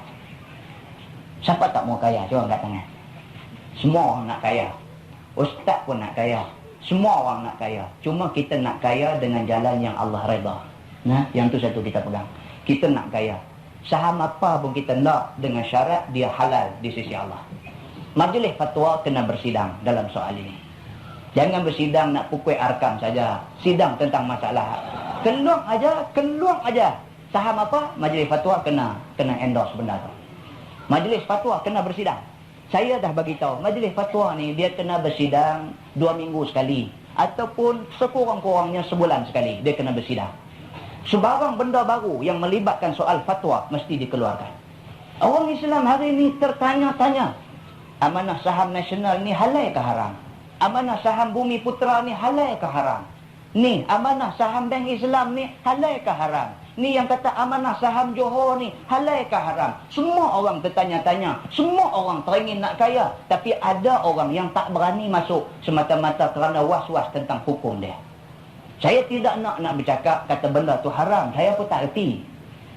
Siapa tak mau kaya? Cuba angkat tangan. Semua orang nak kaya. Ustaz pun nak kaya. Semua orang nak kaya. Cuma kita nak kaya dengan jalan yang Allah redha. Nah, yang tu satu kita pegang. Kita nak kaya. Saham apa pun kita nak dengan syarat dia halal di sisi Allah. Majlis fatwa kena bersidang dalam soal ini. Jangan bersidang nak pukul arkam saja. Sidang tentang masalah. Keluar aja. Saham apa? Majlis fatwa kena endorse benda tu. Majlis fatwa kena bersidang. Saya dah bagi tahu, majlis fatwa ni dia kena bersidang 2 minggu sekali ataupun sekurang-kurangnya sebulan sekali dia kena bersidang. Sebarang benda baru yang melibatkan soal fatwa mesti dikeluarkan. Orang Islam hari ini tertanya-tanya, amanah saham nasional ni halal ke haram? Amanah saham Bumi Putra ni halal ke haram? Ni amanah saham Bank Islam ni halal ke haram? Ni yang kata amanah saham Johor ni halal ke haram? Semua orang bertanya-tanya, semua orang teringin nak kaya, tapi ada orang yang tak berani masuk semata-mata kerana was-was tentang hukum dia. Saya tidak nak bercakap kata benda tu haram, saya pun tak reti.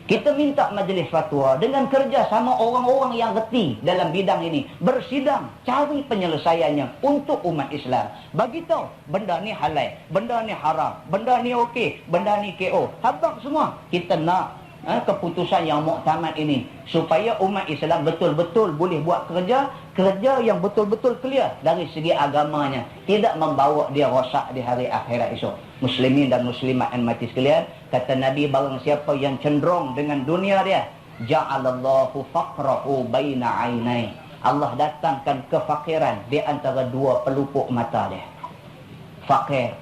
Kita minta majlis fatwa dengan kerjasama orang-orang yang reti dalam bidang ini. Bersidang, cari penyelesaiannya untuk umat Islam. Bagi tahu, benda ni halal, benda ni haram, benda ni okey, benda ni KO. Habaq semua. Kita nak keputusan yang muktamad ini. Supaya umat Islam betul-betul boleh buat kerja yang betul-betul clear dari segi agamanya. Tidak membawa dia rosak di hari akhirat esok. Muslimin dan muslimat yang mati sekalian, kata Nabi barang siapa yang cenderung dengan dunia dia, ja'alallahu faqrahu baina ainai. Allah datangkan kefakiran di antara dua pelupuk mata dia. Fakir.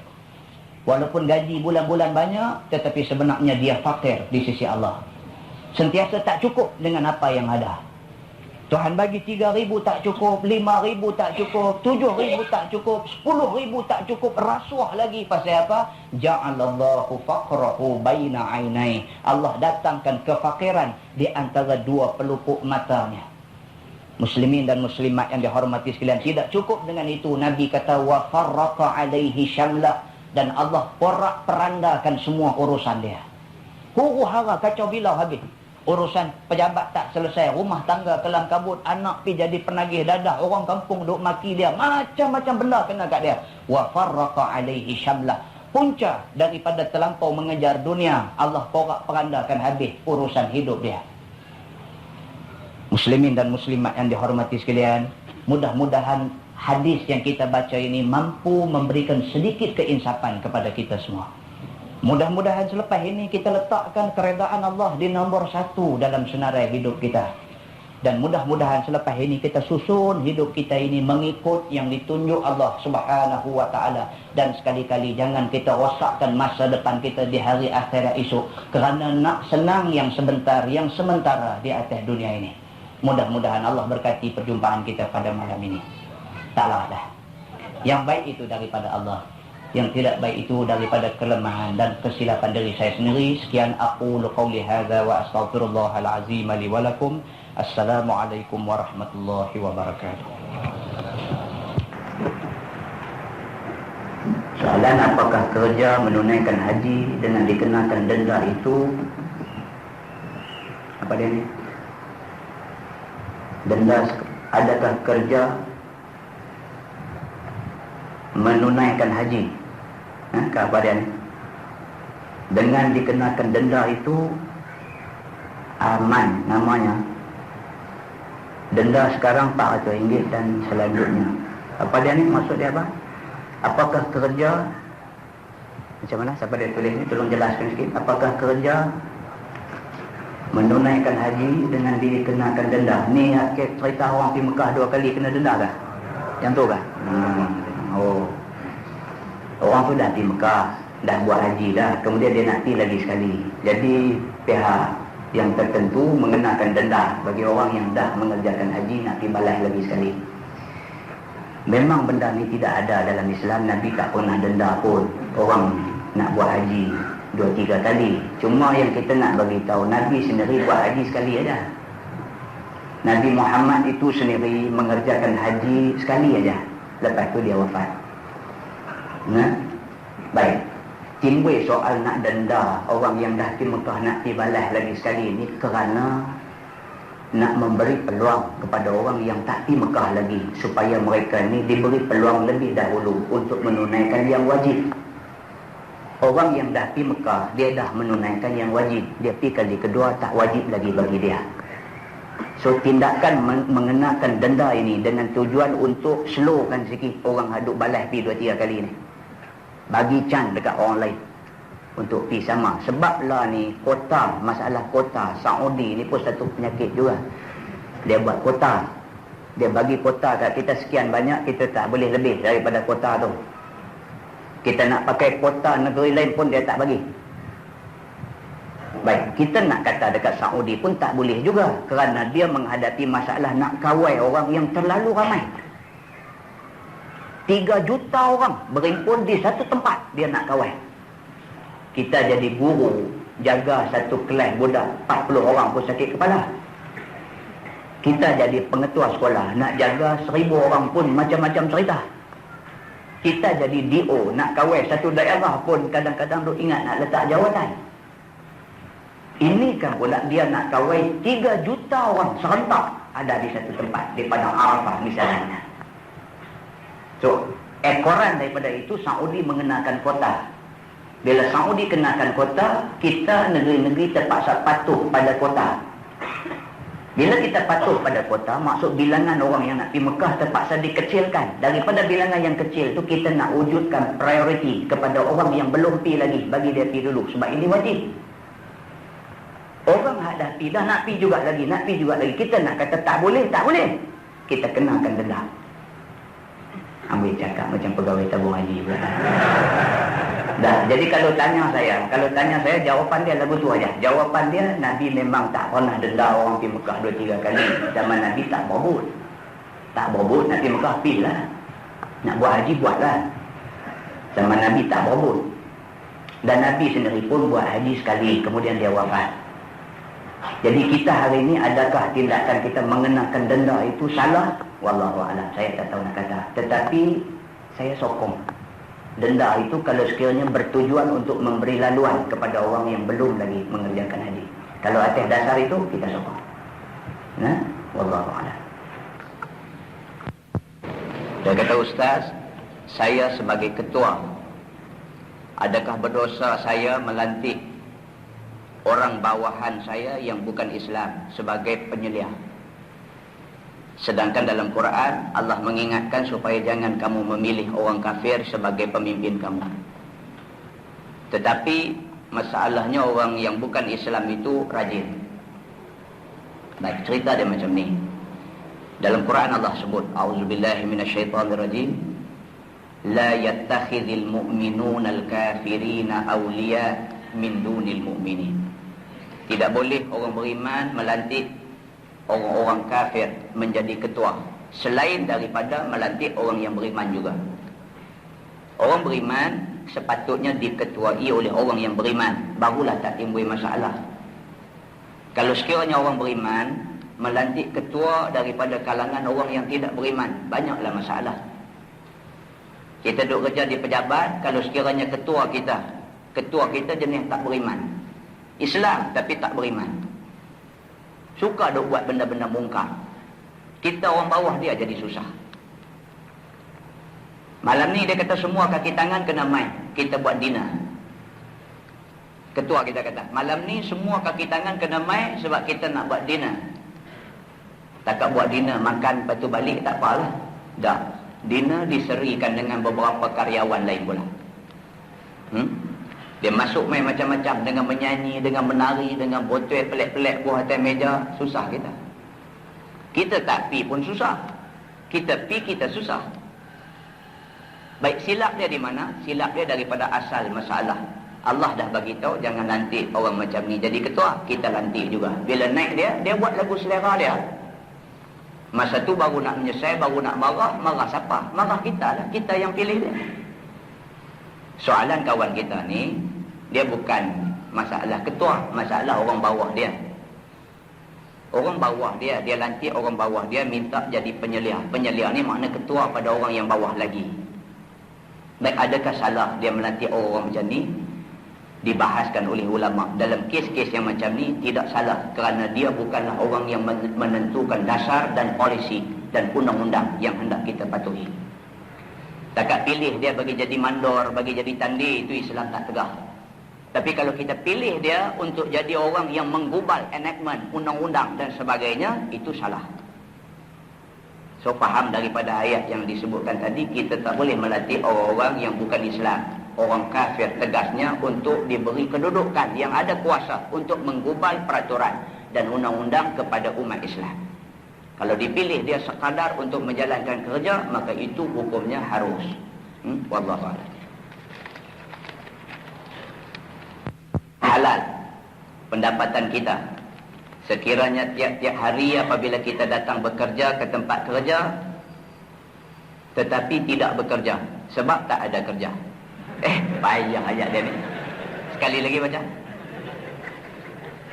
Walaupun gaji bulan-bulan banyak, tetapi sebenarnya dia fakir di sisi Allah. Sentiasa tak cukup dengan apa yang ada. Tuhan bagi 3,000 tak cukup, 5,000 tak cukup, 7,000 tak cukup, 10,000 tak cukup, rasuah lagi. Pasal apa? Ja'alallahu faqrahu baina ainai. Allah datangkan kefakiran di antara dua pelupuk matanya. Muslimin dan muslimat yang dihormati sekalian, tidak cukup dengan itu. Nabi kata wa farraqa alaihi syamla, dan Allah porak-perandakan semua urusan dia. Huru-hara kacau bilau habis. Urusan pejabat tak selesai, rumah tangga kelam kabut, anak pi jadi penagih dadah, orang kampung duk maki dia, macam-macam benda kena kat dia. Wa farraqa alaihi syamla. Punca daripada terlampau mengejar dunia, Allah porak-perandakan habis urusan hidup dia. Muslimin dan muslimat yang dihormati sekalian, mudah-mudahan hadis yang kita baca ini mampu memberikan sedikit keinsapan kepada kita semua. Mudah-mudahan selepas ini kita letakkan keredaan Allah di nombor 1 dalam senarai hidup kita. Dan mudah-mudahan selepas ini kita susun hidup kita ini mengikut yang ditunjuk Allah Subhanahu wa taala, dan sekali-kali jangan kita rosakkan masa depan kita di hari akhirat esok kerana nak senang yang sebentar, yang sementara di atas dunia ini. Mudah-mudahan Allah berkati perjumpaan kita pada malam ini. Taklah dah. Yang baik itu daripada Allah, yang tidak baik itu daripada kelemahan dan kesilapan diri saya sendiri. Sekian aqulu qawli hadza wa astaghfirullahal azim li wa lakum. Assalamualaikum warahmatullahi wabarakatuh. Soalan, apakah kerja menunaikan haji dengan dikenakan denda itu, apa dia ni? Denda, adakah kerja menunaikan haji? Apa dia ni? Dengan dikenakan denda itu aman namanya. Denda sekarang RM400 dan selanjutnya. Apa dia ni? Maksud dia apa? Apakah kerja, macam mana? Siapa dia tulis ni? Tolong jelaskan sikit. Apakah kerja menunaikan haji dengan dikenakan denda? Ni cerita orang pergi Mekah 2 kali kena denda kah? Yang tu kah? Oh. Orang tu dah pergi Mekah, dah buat haji dah. Kemudian dia nak pergi lagi sekali. Jadi pihak yang tertentu mengenakan denda bagi orang yang dah mengerjakan haji nak pergi balas lagi sekali. Memang benda ni tidak ada dalam Islam. Nabi tak pernah denda pun orang nak buat haji 2-3 kali. Cuma yang kita nak bagi tahu, Nabi sendiri buat haji sekali aja. Nabi Muhammad itu sendiri mengerjakan haji sekali aja. Lepas tu dia wafat. Baik. Timbul soal nak denda orang yang dah pergi Mekah nak pergi balas lagi sekali ni kerana nak memberi peluang kepada orang yang tak pergi Mekah lagi, supaya mereka ni diberi peluang lebih dahulu untuk menunaikan yang wajib. Orang yang dah pergi Mekah, dia dah menunaikan yang wajib, dia pergi kali kedua tak wajib lagi bagi dia. So tindakan mengenakan denda ini dengan tujuan untuk slowkan sikit orang hadut balas pergi 2-3 kali ni, bagi chance dekat orang lain untuk pergi sama. Sebab lah ni kota, masalah kota Saudi ni pun satu penyakit juga. Dia buat kota, dia bagi kota kat kita sekian banyak, kita tak boleh lebih daripada kota tu. Kita nak pakai kota negeri lain pun dia tak bagi. Baik, kita nak kata dekat Saudi pun tak boleh juga, kerana dia menghadapi masalah nak kawal orang yang terlalu ramai. 3 juta orang berimpun di satu tempat dia nak kawal. Kita jadi guru, jaga satu kelas budak 40 orang pun sakit kepala. Kita jadi pengetua sekolah, nak jaga 1000 orang pun macam-macam cerita. Kita jadi DO, nak kawal satu daerah pun kadang-kadang duk ingat nak letak jawatan. Ini kan pula dia nak kawal 3 juta orang serentak ada di satu tempat, di Padang Arafah misalnya. So, ekoran daripada itu Saudi mengenakan kota. Bila Saudi kenakan kota, kita negeri-negeri terpaksa patuh pada kota. Bila kita patuh pada kota, maksud bilangan orang yang nak pergi Mekah terpaksa dikecilkan. Daripada bilangan yang kecil tu, kita nak wujudkan prioriti kepada orang yang belum pergi lagi, bagi dia pergi dulu. Sebab ini wajib. Orang dah pergi, dah nak pergi juga lagi, nak pergi juga lagi. Kita nak kata tak boleh, tak boleh. Kita kenakan denda. Ambil cakap macam pegawai tabung haji pula. Dah, jadi kalau tanya saya, jawapan dia lagu tu aja. Jawapan dia, Nabi memang tak pernah denda orang pergi Mekah 2-3 kali. Zaman Nabi tak berebut. Tak berebut, nak pergi Mekah, pergilah. Nak buat haji, buatlah. Zaman Nabi tak berebut. Dan Nabi sendiri pun buat haji sekali, kemudian dia wafat. Jadi kita hari ini, adakah tindakan kita mengenakan denda itu salah? Wallahualam, saya tak tahu nak kata. Tetapi saya sokong denda itu kalau sekiranya bertujuan untuk memberi laluan kepada orang yang belum lagi mengerjakan haji. Kalau atas dasar itu, kita sokong. Wallahualam. Dia kata, Ustaz, saya sebagai ketua, adakah berdosa saya melantik orang bawahan saya yang bukan Islam sebagai penyelia? Sedangkan dalam Quran Allah mengingatkan supaya jangan kamu memilih orang kafir sebagai pemimpin kamu. Tetapi masalahnya orang yang bukan Islam itu rajin. Baik, cerita dia macam ni. Dalam Quran Allah sebut, A'udzubillahi minasyaitonirrajim. La yattakhidhul mu'minuna al-kafirina awliya min dunil mu'minin. Tidak boleh orang beriman melantik orang-orang kafir menjadi ketua selain daripada melantik orang yang beriman juga. Orang beriman sepatutnya diketuai oleh orang yang beriman, barulah tak timbul masalah. Kalau sekiranya orang beriman melantik ketua daripada kalangan orang yang tidak beriman, banyaklah masalah. Kita duduk kerja di pejabat, kalau sekiranya ketua kita jenis tak beriman, Islam tapi tak beriman, suka duk buat benda-benda mungkar, kita orang bawah dia jadi susah. Malam ni dia kata semua kaki tangan kena main, kita buat dinner. Ketua kita kata, malam ni semua kaki tangan kena main sebab kita nak buat dinner. Takat buat dinner, makan lepas tu balik tak apalah. Dah, dinner diserikan dengan beberapa karyawan lain pula. Dia masuk main macam-macam, dengan menyanyi, dengan menari, dengan botol pelik-pelik buah atas meja, susah kita. Kita tak pi pun susah. Kita pi, kita susah. Baik, silap dia di mana? Silap dia daripada asal masalah. Allah dah bagi tahu jangan lantik orang macam ni jadi ketua, kita lantik juga. Bila naik dia buat lagu selera dia. Masa tu baru nak menyesal, baru nak marah siapa? Marah kita lah, kita yang pilih dia. Soalan kawan kita ni, dia bukan masalah ketua, masalah orang bawah dia. Orang bawah dia lantik orang bawah dia minta jadi penyelia. Penyelia ni makna ketua pada orang yang bawah lagi. Baik, adakah salah dia melantik orang macam ni? Dibahaskan oleh ulama. Dalam kes-kes yang macam ni tidak salah, kerana dia bukanlah orang yang menentukan dasar dan polisi dan undang-undang yang hendak kita patuhi. Takat pilih dia bagi jadi mandor, bagi jadi tandil, itu Islam tak tegah. Tapi kalau kita pilih dia untuk jadi orang yang menggubal enactment undang-undang dan sebagainya, itu salah. So faham daripada ayat yang disebutkan tadi, kita tak boleh melatih orang-orang yang bukan Islam, orang kafir tegasnya, untuk diberi kedudukan yang ada kuasa untuk menggubal peraturan dan undang-undang kepada umat Islam. Kalau dipilih dia sekadar untuk menjalankan kerja, maka itu hukumnya harus. Wallahu a'lam. Halal pendapatan kita. Sekiranya tiap-tiap hari apabila kita datang bekerja ke tempat kerja, tetapi tidak bekerja sebab tak ada kerja. Payah ayat dia ni. Sekali lagi baca.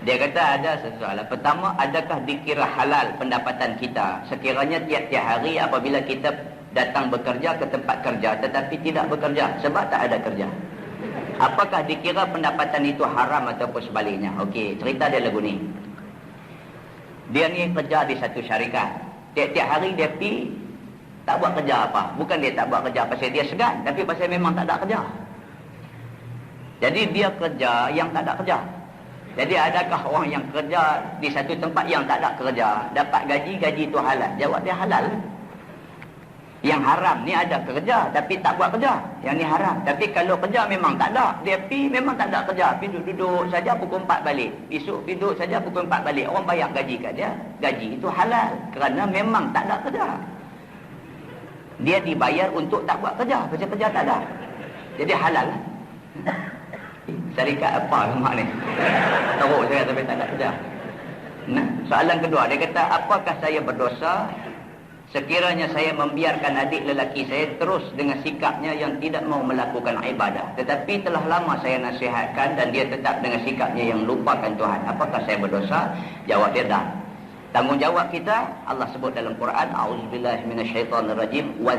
Dia kata ada sesuatu. Pertama, adakah dikira halal pendapatan kita sekiranya tiap-tiap hari apabila kita datang bekerja ke tempat kerja tetapi tidak bekerja sebab tak ada kerja? Apakah dikira pendapatan itu haram ataupun sebaliknya? Okey, cerita dia lagu ni. Dia ni kerja di satu syarikat. Tiap-tiap hari dia pergi, tak buat kerja apa. Bukan dia tak buat kerja pasal dia segan, tapi pasal memang tak ada kerja. Jadi dia kerja yang tak ada kerja. Jadi adakah orang yang kerja di satu tempat yang tak ada kerja dapat gaji itu halal? Jawab dia halal. Yang haram ni ada kerja tapi tak buat kerja, yang ni haram. Tapi kalau kerja memang tak ada, dia pergi memang tak ada kerja, pergi duduk saja pukul 4 balik, esok duduk saja pukul 4 balik, orang bayar gaji kat dia, gaji itu halal kerana memang tak ada kerja. Dia dibayar untuk tak buat kerja, pasal kerja tak ada, jadi halal. Syarikat apa rumah ni? Teruk saya sampai tak ada kerja. Nah, soalan kedua, dia kata, apakah saya berdosa sekiranya saya membiarkan adik lelaki saya terus dengan sikapnya yang tidak mau melakukan ibadah, tetapi telah lama saya nasihatkan dan dia tetap dengan sikapnya yang lupakan Tuhan? Apakah saya berdosa? Jawab dia, dah. Tanggungjawab kita, Allah sebut dalam Quran, A'udzubillahi minasyaitonirrajim, wa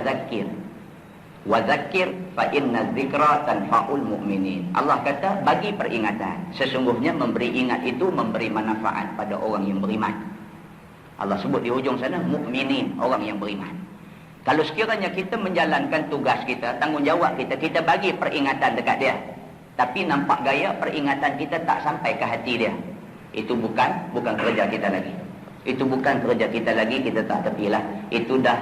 zakir fa inna dzikra tanfa'ul mu'minin. Allah kata bagi peringatan, sesungguhnya memberi ingat itu memberi manfaat pada orang yang beriman. Allah sebut di hujung sana mukminin, orang yang beriman. Kalau sekiranya kita menjalankan tugas kita, tanggungjawab kita, kita bagi peringatan dekat dia, tapi nampak gaya peringatan kita tak sampai ke hati dia, itu bukan kerja kita lagi. Itu bukan kerja kita lagi, kita tak tepilah. Itu dah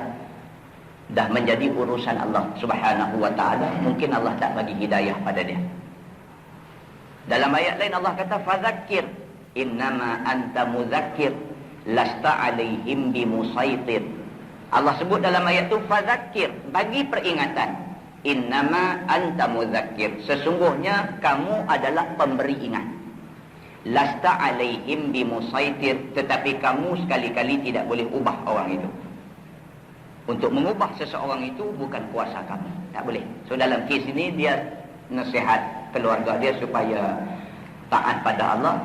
menjadi urusan Allah Subhanahu wa taala. Mungkin Allah tak bagi hidayah pada dia. Dalam ayat lain Allah kata fadzakir innama anta muzakkir lasta alaihim bimusaitir. Allah sebut dalam ayat tu fadzakir, bagi peringatan. Innama anta mudzakir, sesungguhnya kamu adalah pemberi ingat. Lasta alaihim bimusaitir, tetapi kamu sekali-kali tidak boleh ubah orang itu. Untuk mengubah seseorang itu bukan kuasa kamu, tak boleh. So dalam kes ini dia nasihat keluarga dia supaya taat pada Allah.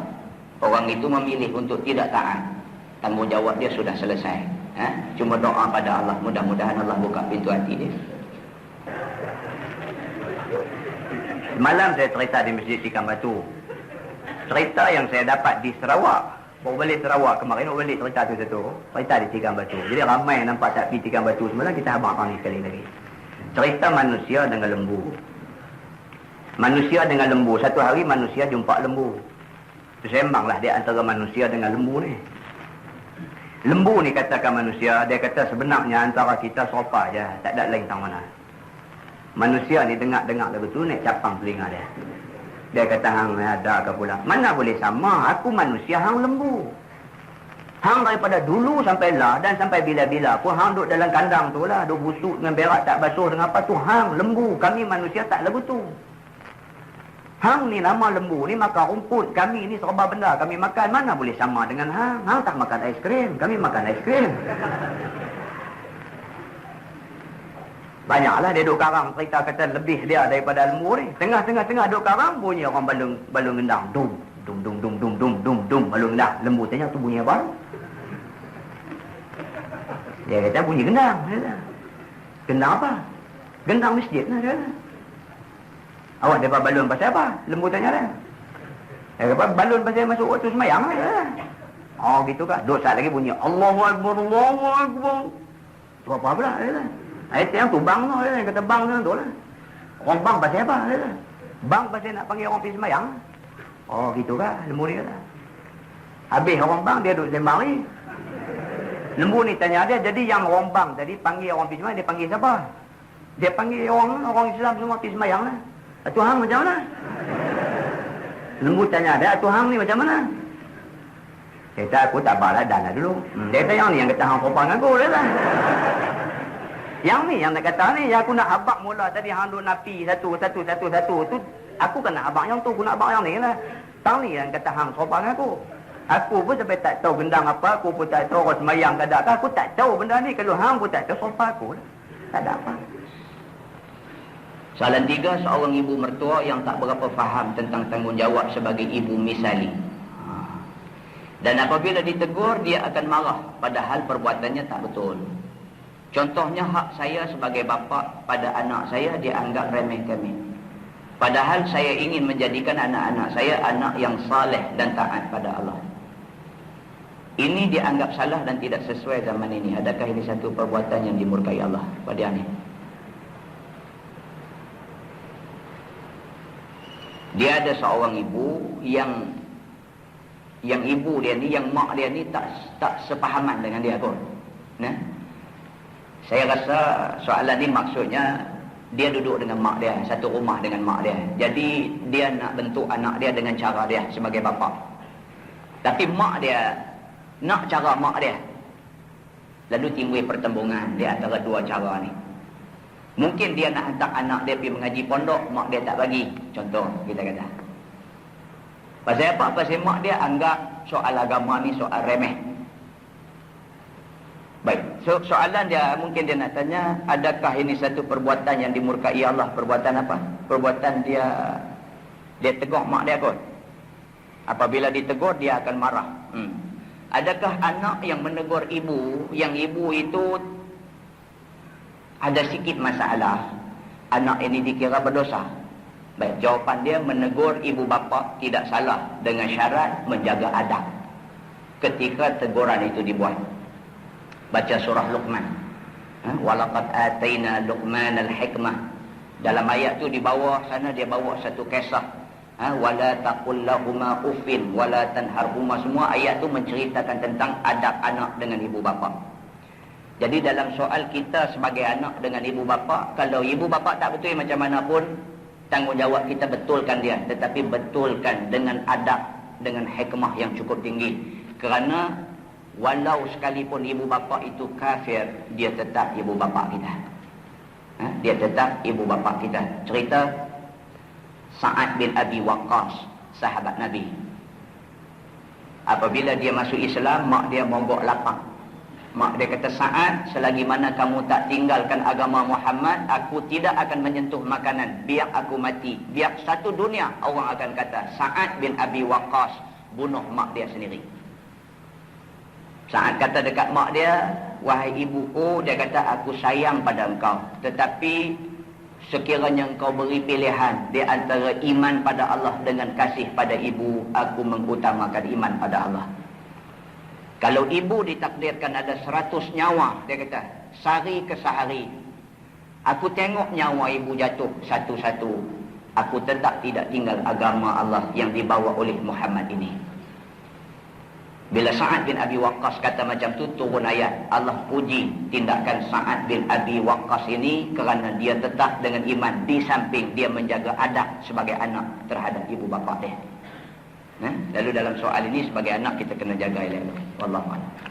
Orang itu memilih untuk tidak taat, tanggungjawab dia sudah selesai. Cuma doa pada Allah, mudah-mudahan Allah buka pintu hati dia. Malam saya cerita di Masjid Tikam Batu. Cerita yang saya dapat di Sarawak. Baru balik Sarawak kemarin, baru balik cerita tu satu. Cerita di Tikam Batu. Jadi ramai nampak tak pergi Tikam Batu semalam, kita abang ni sekali lagi. Cerita manusia dengan lembu. Manusia dengan lembu. Satu hari manusia jumpa lembu. Sembanglah dia antara manusia dengan lembu ni. Lembu ni katakan manusia, dia kata sebenarnya antara kita serupa je, tak ada lain tang mana. Manusia ni dengar-dengar lagu tu, naik capang telinga dia. Dia kata, hang ada ke pula? Mana boleh sama, aku manusia, hang lembu. Hang daripada dulu sampai lah dan sampai bila-bila pun hang duduk dalam kandang tu lah, duduk busuk dengan berak tak basuh dengan apa tu, hang lembu. Kami manusia tak lagu tu. Hang ni nama lembu ni makan rumput, kami ni serba benda kami makan, mana boleh sama dengan hang. Hang tak makan aiskrim, kami makan aiskrim. Banyaklah dia duduk karang, cerita kata lebih dia daripada lembu ni. Tengah-tengah duduk karang, bunyi orang balung gendang. Dum, dum, dum, dum, dum, dum, dum, dum, balung gendang. Lembu tanya tu bunyi apa? Dia kata bunyi gendang. Gendang apa? Gendang masjid lah dia. Awak dapat balun pasal apa? Lembu tanya dia. Dia kata balun pasal masuk waktu semayang lah. Oh gitu kan. Duduk saat lagi bunyi Allahu Akbar, Allahu Akbar. Tu apa pula dia. Ayat yang tu bang tu dia kata bang tu lah. Orang bang pasal apa dia? Bang pasal nak panggil orang pergi semayang. Oh gitu kan lembu ni kata. Habis orang bang dia duduk sembang ni. Lembu ni tanya dia, jadi yang orang bang tadi panggil orang pergi semayang, dia panggil siapa? Dia panggil orang Islam semua pergi semayang lah. Tuhan macam mana? Lembu tanya dia, Tuhan ni macam mana? Dia kata, aku tak balas dana dulu. Dia kata, yang ni yang kata hang sopan dengan aku. Dia kata. Yang ni yang nak kata ni, yang aku nak habak mula tadi hang duk napi satu. Tu aku kena habak yang tu, aku nak habak yang ni lah. Tang ni yang kata hang sopan dengan aku. Aku pun sampai tak tahu gendang apa, aku pun tak tahu orang semayang ke tak. Aku tak tahu benda ni, kalau hang pun tak tahu sopan aku lah. Tak ada apa. Soalan 3, seorang ibu mertua yang tak berapa faham tentang tanggungjawab sebagai ibu misali. Dan apabila ditegur, dia akan marah padahal perbuatannya tak betul. Contohnya hak saya sebagai bapa pada anak saya dianggap remeh-temeh. Padahal saya ingin menjadikan anak-anak saya anak yang saleh dan taat pada Allah. Ini dianggap salah dan tidak sesuai zaman ini. Adakah ini satu perbuatan yang dimurkai Allah pada ini? Dia ada seorang ibu yang ibu dia ni, yang mak dia ni tak sepahaman dengan dia pun. Nah, saya rasa soalan ni maksudnya dia duduk dengan mak dia, satu rumah dengan mak dia. Jadi dia nak bentuk anak dia dengan cara dia sebagai bapa. Tapi mak dia nak cara mak dia. Lalu timbul pertembungan di antara dua cara ni. Mungkin dia nak hantar anak dia pergi mengaji pondok, mak dia tak bagi. Contoh kita kata. Pasal apa? Pasal mak dia anggap soal agama ni soal remeh. Baik, soalan dia mungkin dia nak tanya, adakah ini satu perbuatan yang dimurkai Allah? Perbuatan apa? Perbuatan dia tegur mak dia kot. Apabila ditegur dia akan marah. Adakah anak yang menegur ibu, yang ibu itu ada sikit masalah, anak ini dikira berdosa? Baik, jawapan dia, menegur ibu bapa tidak salah dengan syarat menjaga adab ketika teguran itu dibuat. Baca surah Luqman. Walaqad ataina Luqman al-hikmah. Dalam ayat tu di bawah sana dia bawa satu kisah. Wala taqul lahuma uffin wala tanharhuma. Semua ayat tu menceritakan tentang adab anak dengan ibu bapa. Jadi dalam soal kita sebagai anak dengan ibu bapa, kalau ibu bapa tak betul macam mana pun, tanggungjawab kita betulkan dia, tetapi betulkan dengan adab, dengan hikmah yang cukup tinggi. Kerana walau sekalipun ibu bapa itu kafir, dia tetap ibu bapa kita. Dia tetap ibu bapa kita. Cerita Sa'ad bin Abi Waqqas, sahabat Nabi. Apabila dia masuk Islam, mak dia mogok lapang. Mak dia kata, Sa'ad, selagi mana kamu tak tinggalkan agama Muhammad, aku tidak akan menyentuh makanan. Biar aku mati. Biar satu dunia orang akan kata, Sa'ad bin Abi Waqqas bunuh mak dia sendiri. Sa'ad kata dekat mak dia, wahai ibuku, dia kata, aku sayang pada engkau. Tetapi sekiranya engkau beri pilihan di antara iman pada Allah dengan kasih pada ibu, aku mengutamakan iman pada Allah. Kalau ibu ditakdirkan ada 100 nyawa, dia kata, sehari ke sehari, aku tengok nyawa ibu jatuh satu-satu, aku tetap tidak tinggal agama Allah yang dibawa oleh Muhammad ini. Bila Sa'ad bin Abi Waqqas kata macam tu, turun ayat. Allah puji tindakan Sa'ad bin Abi Waqqas ini kerana dia tetap dengan iman, di samping dia menjaga adab sebagai anak terhadap ibu bapa dia. Lalu dalam soal ini sebagai anak kita kena jaga elok. Wallahu a'lam.